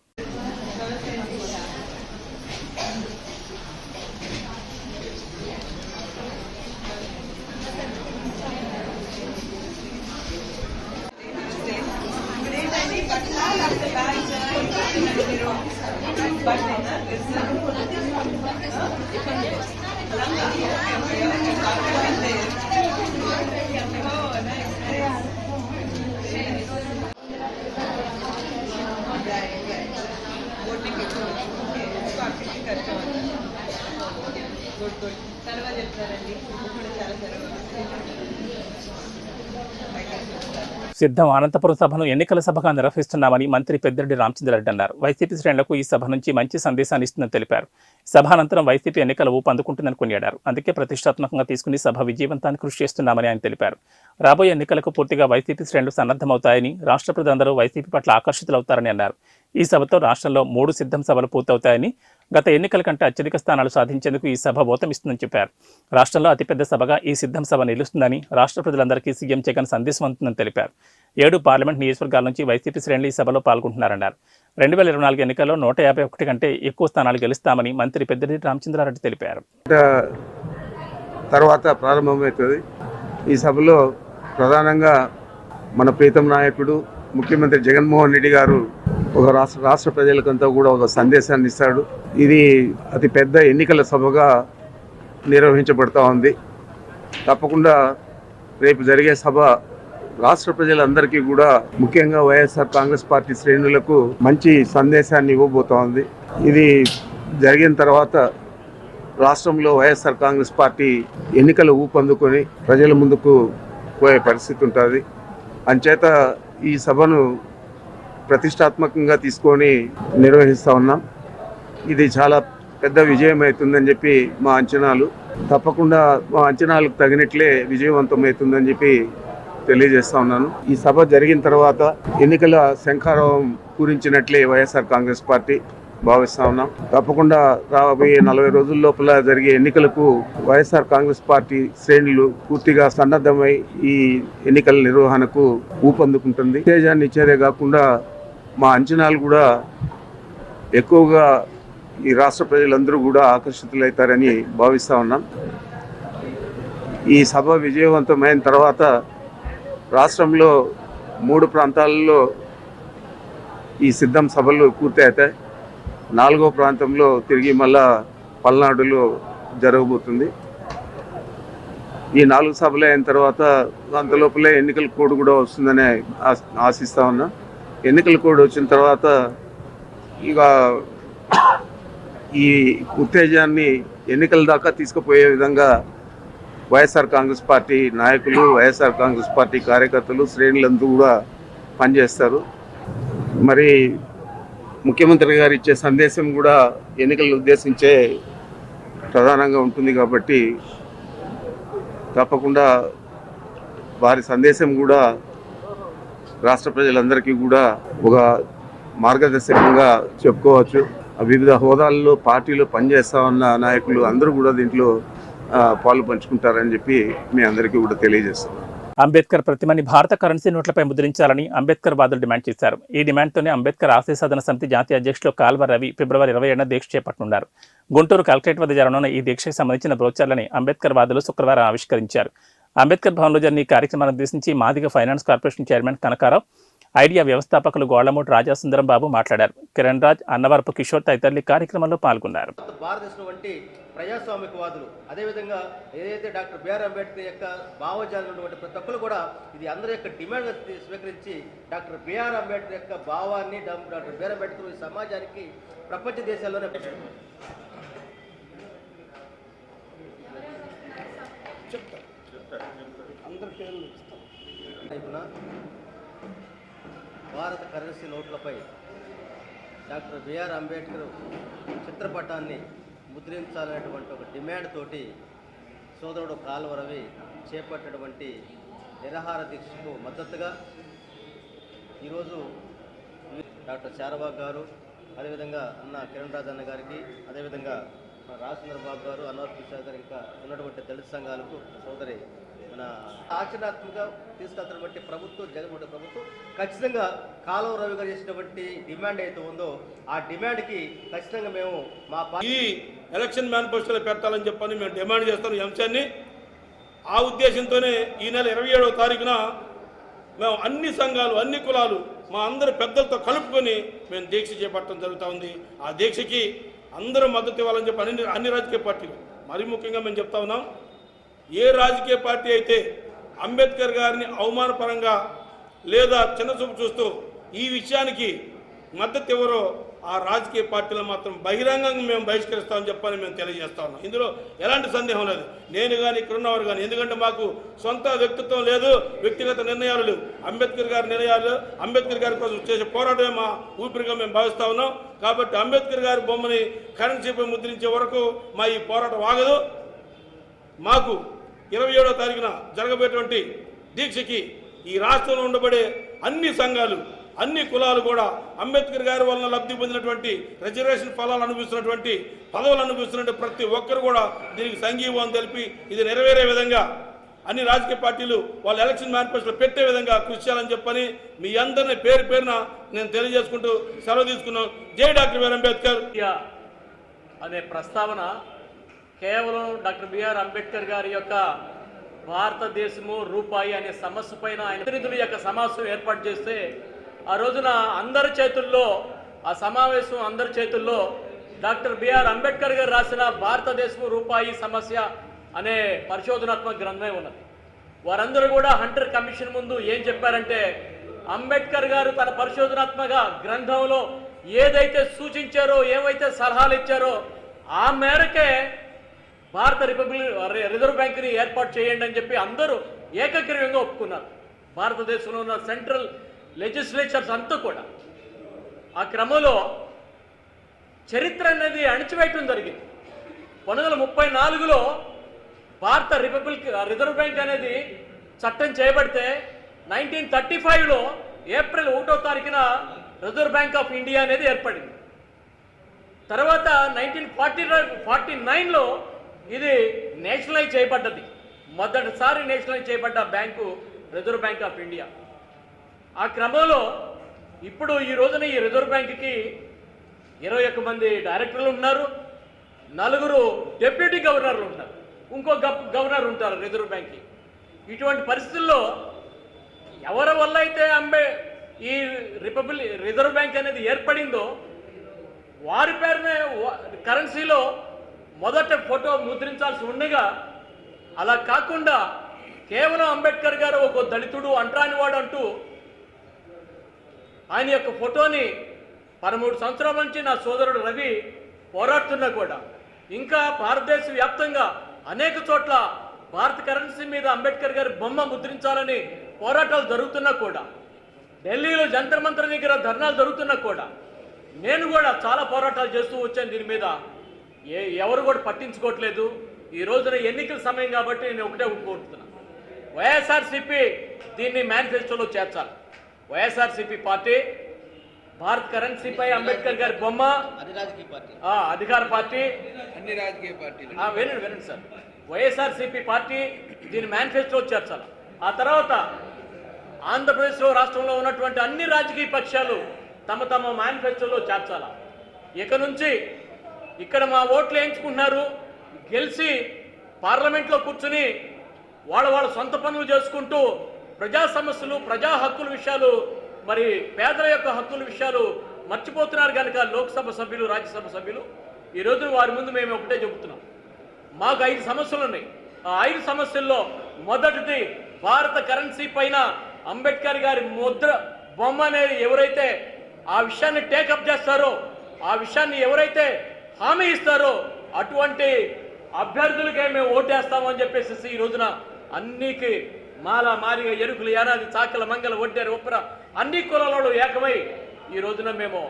సిద్ధం అనంతపురం సభను ఎన్నికల సభగా నిర్వహిస్తున్నామని మంత్రి పెద్దిరెడ్డి రామచంద్రారెడ్డి అన్నారు. వైసీపీ శ్రేణులకు ఈ సభ నుంచి మంచి సందేశాన్ని ఇస్తుందని తెలిపారు. సభ అనంతరం వైసీపీ ఎన్నికల ఊపు అందుకుంటుందని కొనియాడారు. అందుకే ప్రతిష్టాత్మకంగా తీసుకుని సభ విజయవంతానికి కృషి చేస్తున్నామని ఆయన తెలిపారు. రాబోయే ఎన్నికలకు పూర్తిగా వైసీపీ శ్రేణులు సన్నద్ధమవుతాయని, రాష్ట్ర ప్రజలందరూ వైసీపీ పట్ల ఆకర్షితులవుతారని అన్నారు. ఈ సభతో రాష్ట్రంలో 3 సిద్ధం సభలు పూర్తవుతాయని, గత ఎన్నికల కంటే అత్యధిక స్థానాలు సాధించేందుకు ఈ సభ ఊతమిస్తుందని చెప్పారు. రాష్ట్రంలో అతిపెద్ద సభగా ఈ సిద్ధం సభ నిలుస్తుందని, రాష్ట్ర ప్రజలందరికీ సీఎం జగన్ సందేశం అందుతుందని తెలిపారు. 7 పార్లమెంట్ నియోజకవర్గాల నుంచి వైసీపీ శ్రేణులు ఈ సభలో పాల్గొంటున్నారన్నారు. 2024 ఎన్నికల్లో 151 కంటే ఎక్కువ స్థానాలు గెలుస్తామని మంత్రి పెద్దిరెడ్డి రామచంద్రారెడ్డి తెలిపారు. తర్వాత ప్రారంభమవుతుంది. ఈ సభలో ప్రధానంగా మన ప్రీతం నాయకుడు ముఖ్యమంత్రి జగన్మోహన్ రెడ్డి గారు ఒక రాష్ట్ర ప్రజలకంతా కూడా ఒక సందేశాన్ని ఇస్తాడు. ఇది అతి పెద్ద ఎన్నికల సభగా నిర్వహించబడుతూ ఉంది. తప్పకుండా రేపు జరిగే సభ రాష్ట్ర ప్రజలందరికీ కూడా, ముఖ్యంగా వైఎస్ఆర్ కాంగ్రెస్ పార్టీ శ్రేణులకు మంచి సందేశాన్ని ఇవ్వబోతా ఉంది. ఇది జరిగిన తర్వాత రాష్ట్రంలో వైఎస్ఆర్ కాంగ్రెస్ పార్టీ ఎన్నికల ఊపందుకొని ప్రజల ముందుకు పోయే పరిస్థితి ఉంటుంది. అంచేత ఈ సభను ప్రతిష్టాత్మకంగా తీసుకొని నిర్వహిస్తూ ఉన్నాం. ఇది చాలా పెద్ద విజయం అవుతుందని చెప్పి మా అంచనాలు. తప్పకుండా మా అంచనాలకు తగినట్లే విజయవంతమవుతుందని చెప్పి తెలియజేస్తా ఉన్నాను. ఈ సభ జరిగిన తర్వాత ఎన్నికల శంఖారావం పూరించినట్లే వైఎస్ఆర్ కాంగ్రెస్ పార్టీ భావిస్తా ఉన్నాం. తప్పకుండా రాబోయే 40 రోజుల లోపల జరిగే ఎన్నికలకు వైఎస్ఆర్ కాంగ్రెస్ పార్టీ శ్రేణులు పూర్తిగా సన్నద్ధమై ఈ ఎన్నికల నిర్వహణకు ఊపందుకుంటుంది. ఉత్తేజాన్ని ఇచ్చేదే కాకుండా మా అంచనాలు కూడా ఎక్కువగా ఈ రాష్ట్ర ప్రజలందరూ కూడా ఆకర్షితులవుతారని భావిస్తూ ఉన్నాం. ఈ సభ విజయవంతమైన తర్వాత రాష్ట్రంలో 3 ప్రాంతాలలో ఈ సిద్ధం సభలు పూర్తి అవుతాయి. 4వ ప్రాంతంలో తిరిగి మళ్ళా పల్నాడులో జరగబోతుంది. ఈ 4 సభలు అయిన తర్వాత అంతలోపలే ఎన్నికల కోడ్ కూడా వస్తుందని ఆశిస్తూ ఉన్నా. ఎన్నికల కోడ్ వచ్చిన తర్వాత ఇక ఈ ఉత్తేజాన్ని ఎన్నికల దాకా తీసుకుపోయే విధంగా వైఎస్ఆర్ కాంగ్రెస్ పార్టీ నాయకులు, వైఎస్ఆర్ కాంగ్రెస్ పార్టీ కార్యకర్తలు, శ్రేణులందరూ కూడా పనిచేస్తారు. మరి ముఖ్యమంత్రి గారు ఇచ్చే సందేశం కూడా ఎన్నికలను ఉద్దేశించే ప్రధానంగా ఉంటుంది కాబట్టి తప్పకుండా వారి సందేశం కూడా రాష్ట్ర ప్రజలందరికీ కూడా ఒక మార్గదర్శకంగా చెప్పుకోవచ్చు. వివిధ హోదాల్లో పార్టీలో పనిచేస్తా ఉన్న నాయకులు అందరూ కూడా దీంట్లో పాలు పంచుకుంటారని చెప్పి మీ అందరికీ కూడా తెలియజేస్తున్నాను. అంబేద్కర్ ప్రతిమని భారత కరెన్సీ నోట్లపై ముద్రించాలని అంబేద్కర్ వాదులు డిమాండ్ చేశారు. ఈ డిమాండ్తోనే అంబేద్కర్ ఆశయ సాధన సమితి జాతీయ అధ్యక్షులు కాల్వ రవి ఫిబ్రవరి 27న దీక్ష చేపట్టనున్నారు. గుంటూరు కలెక్టరేట్ వద్ద జరగనున్న ఈ దీక్షకు సంబంధించిన బ్రోచర్లని అంబేద్కర్ వాదులు శుక్రవారం ఆవిష్కరించారు. అంబేద్కర్ భవన్లో జరిగిన ఈ కార్యక్రమాన్ని ఉద్దేశించి Madiga finance corporation chairman Kanakarao, idea వ్యవస్థాపకులు గోళ్లమూటి రాజాసుందరం బాబు మాట్లాడారు. కిరణ్ రాజ్, అన్నవరపు కిషోర్ తదితరులు కార్యక్రమంలో పాల్గొన్నారు. భారతదేశం వంటి ప్రజాస్వామికవాదులు, అదేవిధంగా ఏదైతే డాక్టర్ బిఆర్ అంబేద్కర్ యొక్క భావజాలం ఉన్నటువంటి ప్రతి ఒక్కరు కూడా ఇది అందరి యొక్క డిమాండ్ స్వీకరించి డాక్టర్ బిఆర్ అంబేద్కర్ యొక్క భావాన్ని డాక్టర్ బిఆర్ అంబేద్కర్ ఈ సమాజానికి ప్రపంచ దేశాల్లోనే భారత కరెన్సీ నోట్లపై డాక్టర్ బిఆర్ అంబేద్కర్ చిత్రపటాన్ని ముద్రించాలనేటువంటి ఒక డిమాండ్ తోటి సోదరుడు కాల్వ రవి చేపట్టినటువంటి నిరాహార దీక్షకు మద్దతుగా ఈరోజు డాక్టర్ చారబాగ్ గారు, అదేవిధంగా అన్న కిరణ్ రాజ్ అన్న గారికి, అదేవిధంగా మన రాజేంద్ర బాబు గారు, అన్నవరపు కిషోర్ గారు, ఇంకా ఉన్నటువంటి దళిత సంఘాలకు సోదరి మన ఆచరణాత్మకంగా తీసుకెళ్తున్నటువంటి ప్రభుత్వం, జగన్మోహన్ ప్రభుత్వం ఖచ్చితంగా కాలువ రవి గారు చేసినటువంటి డిమాండ్ అయితే ఉందో ఆ డిమాండ్కి ఖచ్చితంగా మేము మా ఈ ఎలక్షన్ మేనిఫెస్టోలో పెట్టాలని చెప్పని మేము డిమాండ్ చేస్తాం ఈ అంశాన్ని. ఆ ఉద్దేశంతోనే ఈ నెల 27వ తారీఖున మేము అన్ని సంఘాలు, అన్ని కులాలు, మా అందరి పెద్దలతో కలుపుకొని మేము దీక్ష చేపట్టడం జరుగుతూ ఉంది. ఆ దీక్షకి అందరూ మద్దతు ఇవ్వాలని చెప్పి అన్ని రాజకీయ పార్టీలు, మరీ ముఖ్యంగా మేము చెప్తా ఉన్నాం, ఏ రాజకీయ పార్టీ అయితే అంబేద్కర్ గారిని అవమానపరంగా లేదా చిన్నచూపు చూస్తూ ఈ విషయానికి మద్దతు ఎవరో ఆ రాజకీయ పార్టీలు మాత్రం బహిరంగంగా మేము బహిష్కరిస్తామని చెప్పని మేము తెలియజేస్తా ఉన్నాం. ఇందులో ఎలాంటి సందేహం లేదు. నేను కానీ ఇక్కడ ఉన్నవారు కానీ, ఎందుకంటే మాకు సొంత వ్యక్తిత్వం లేదు, వ్యక్తిగత నిర్ణయాలు లేవు. అంబేద్కర్ గారి నిర్ణయాలు, అంబేద్కర్ గారి కోసం చేసే పోరాటమే మా ఊపిరిగా మేము భావిస్తా ఉన్నాం. కాబట్టి అంబేద్కర్ గారి బొమ్మని కరెన్సీపై ముద్రించే వరకు మా ఈ పోరాటం ఆగదు. మాకు 27వ తారీఖున జరగబోయేటువంటి దీక్షకి ఈ రాష్ట్రంలో ఉండబడే అన్ని సంఘాలు, అన్ని కులాలు కూడా అంబేద్కర్ గారి వలన లబ్ధి పొందినటువంటి రిజర్వేషన్ ఫలాలు అనుభవిస్తున్నటువంటి, పదవులు అనుభవిస్తున్నటువంటి ప్రతి ఒక్కరు కూడా దీనికి సంఘీభావం తెలిపి ఇది నెరవేరే విధంగా అన్ని రాజకీయ పార్టీలు వాళ్ళ ఎలక్షన్ మేనిఫెస్టోలో పెట్టే విధంగా కృషి చేయాలని చెప్పని మీ అందరినీ పేరు పేరున నేను తెలియజేసుకుంటూ సెలవు తీసుకున్నాను. జై డాక్టర్ బిఆర్ అంబేద్కర్ అనే ప్రస్తావన కేవలం డాక్టర్ బిఆర్ అంబేద్కర్ గారి యొక్క భారతదేశము రూపాయి అనే సమస్య పైన ఆయన ప్రతినిధుల యొక్క సమావేశం ఏర్పాటు చేస్తే ఆ రోజున అందరి చేతుల్లో, ఆ సమావేశం అందరి చేతుల్లో డాక్టర్ బిఆర్ అంబేద్కర్ గారు రాసిన భారతదేశము రూపాయి సమస్య అనే పరిశోధనాత్మక గ్రంథమే ఉన్నది. వారందరూ కూడా హంటర్ కమిషన్ ముందు ఏం చెప్పారంటే, అంబేద్కర్ గారు తన పరిశోధనాత్మక గ్రంథంలో ఏదైతే సూచించారో, ఏవైతే సలహాలు ఇచ్చారో ఆ మేరకే భారత రిజర్వ్ బ్యాంకుని ఏర్పాటు చేయండి అని చెప్పి అందరూ ఏకగ్రీవంగా ఒప్పుకున్నారు. భారతదేశంలో ఉన్న సెంట్రల్ లెజిస్లేచర్స్ అంతా కూడా. ఆ క్రమంలో చరిత్ర అనేది అణిచివేయటం జరిగింది. 1934లో భారత రిజర్వ్ బ్యాంక్ అనేది చట్టం చేయబడితే 1935లో ఏప్రిల్ 1వ తారీఖున రిజర్వ్ బ్యాంక్ ఆఫ్ ఇండియా అనేది ఏర్పడింది. తర్వాత 1949లో ఇది నేషనలైజ్ చేయబడ్డది. మొదటిసారి నేషనలైజ్ చేయబడ్డ bank reserve bank of India. ఆ క్రమంలో ఇప్పుడు ఈ రోజున ఈ రిజర్వ్ బ్యాంకుకి 21 మంది డైరెక్టర్లు ఉన్నారు, 4 డిప్యూటీ గవర్నర్లు ఉన్నారు, ఇంకో గవర్నర్ ఉంటారు రిజర్వ్ బ్యాంక్కి. ఇటువంటి పరిస్థితుల్లో ఎవరి వల్ల అయితే ఈ రిజర్వ్ బ్యాంక్ అనేది ఏర్పడిందో వారి పేరునే కరెన్సీలో మొదట ఫోటో ముద్రించాల్సి ఉండగా, అలా కాకుండా కేవలం అంబేద్కర్ గారు ఒక దళితుడు, అంటరానివాడు అంటూ ఆయన యొక్క ఫోటోని 13 సంవత్సరాల నుంచి నా సోదరుడు రవి పోరాడుతున్నా కూడా, ఇంకా భారతదేశ వ్యాప్తంగా అనేక చోట్ల భారత కరెన్సీ మీద అంబేద్కర్ గారి బొమ్మ ముద్రించాలని పోరాటాలు జరుగుతున్నా కూడా, ఢిల్లీలో జంతర్ మంతర్ దగ్గర ధర్నాలు జరుగుతున్నా కూడా నేను కూడా చాలా పోరాటాలు చేస్తూ వచ్చాను దీని మీద. ఎవరు కూడా పట్టించుకోవట్లేదు. ఈ రోజున ఎన్నికల సమయం కాబట్టి నేను ఒకటే కోరుతున్నాను, వైఎస్ఆర్సీపీ దీన్ని మేనిఫెస్టోలో చేర్చాలి. వైఎస్ఆర్సీపీ పార్టీ భారత్ కరెన్సీపై అంబేద్కర్ గారి బొమ్మ, అధికార పార్టీ, అన్ని రాజకీయ పార్టీలు వినండి సార్, వైఎస్ఆర్సీపీ పార్టీ దీన్ని మేనిఫెస్టోలో చేర్చాలి. ఆ తర్వాత ఆంధ్రప్రదేశ్లో రాష్ట్రంలో ఉన్నటువంటి అన్ని రాజకీయ పక్షాలు తమ తమ మేనిఫెస్టోలో చేర్చాలి. ఇక నుంచి ఇక్కడ మా ఓట్లు వేయించుకుంటున్నారు, గెలిచి పార్లమెంట్లో కూర్చుని వాళ్ళ సొంత పనులు చేసుకుంటూ ప్రజా సమస్యలు, ప్రజా హక్కుల విషయాలు, మరి పేదల యొక్క హక్కుల విషయాలు మర్చిపోతున్నారు కనుక లోక్సభ సభ్యులు, రాజ్యసభ సభ్యులు ఈ రోజున వారి ముందు మేము ఒకటే చెబుతున్నాం, మాకు 5 సమస్యలు ఉన్నాయి. ఆ 5 సమస్యల్లో మొదటిది భారత కరెన్సీ పైన అంబేద్కర్ గారి ముద్ర బొమ్మ అనేది ఎవరైతే ఆ విషయాన్ని టేకప్ చేస్తారో, ఆ విషయాన్ని ఎవరైతే హామీ ఇస్తారో అటువంటి అభ్యర్థులకే మేము ఓటేస్తామని చెప్పేసి ఈ రోజున అన్నికి మాల మారిగా ఎరుకులు యానాది చాకల మంగళ ఒడ్డేరు ఉప్పర అన్ని కులాలలో ఏకమై ఈ రోజున మేము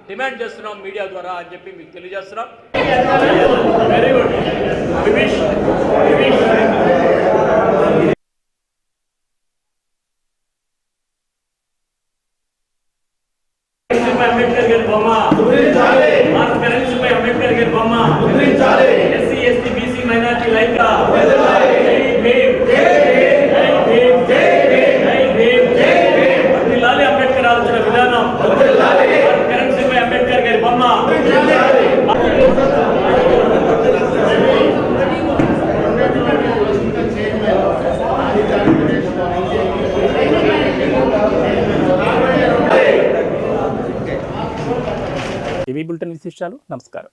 డిమాండ్ చేస్తున్నాం మీడియా ద్వారా అని చెప్పి మీకు తెలియజేస్తున్నాం. Very good. అంబేద్కర్ గారి బొమ్మ, భారత కరెన్సీపై అంబేద్కర్ గారి బొమ్మ, SC ST BC minority like Ambedkar ఆలోచన విధానం, కరెన్సీపై అంబేద్కర్ గారి బొమ్మ. ఇవి బులెటిన్ విశేషాలు. నమస్కారం.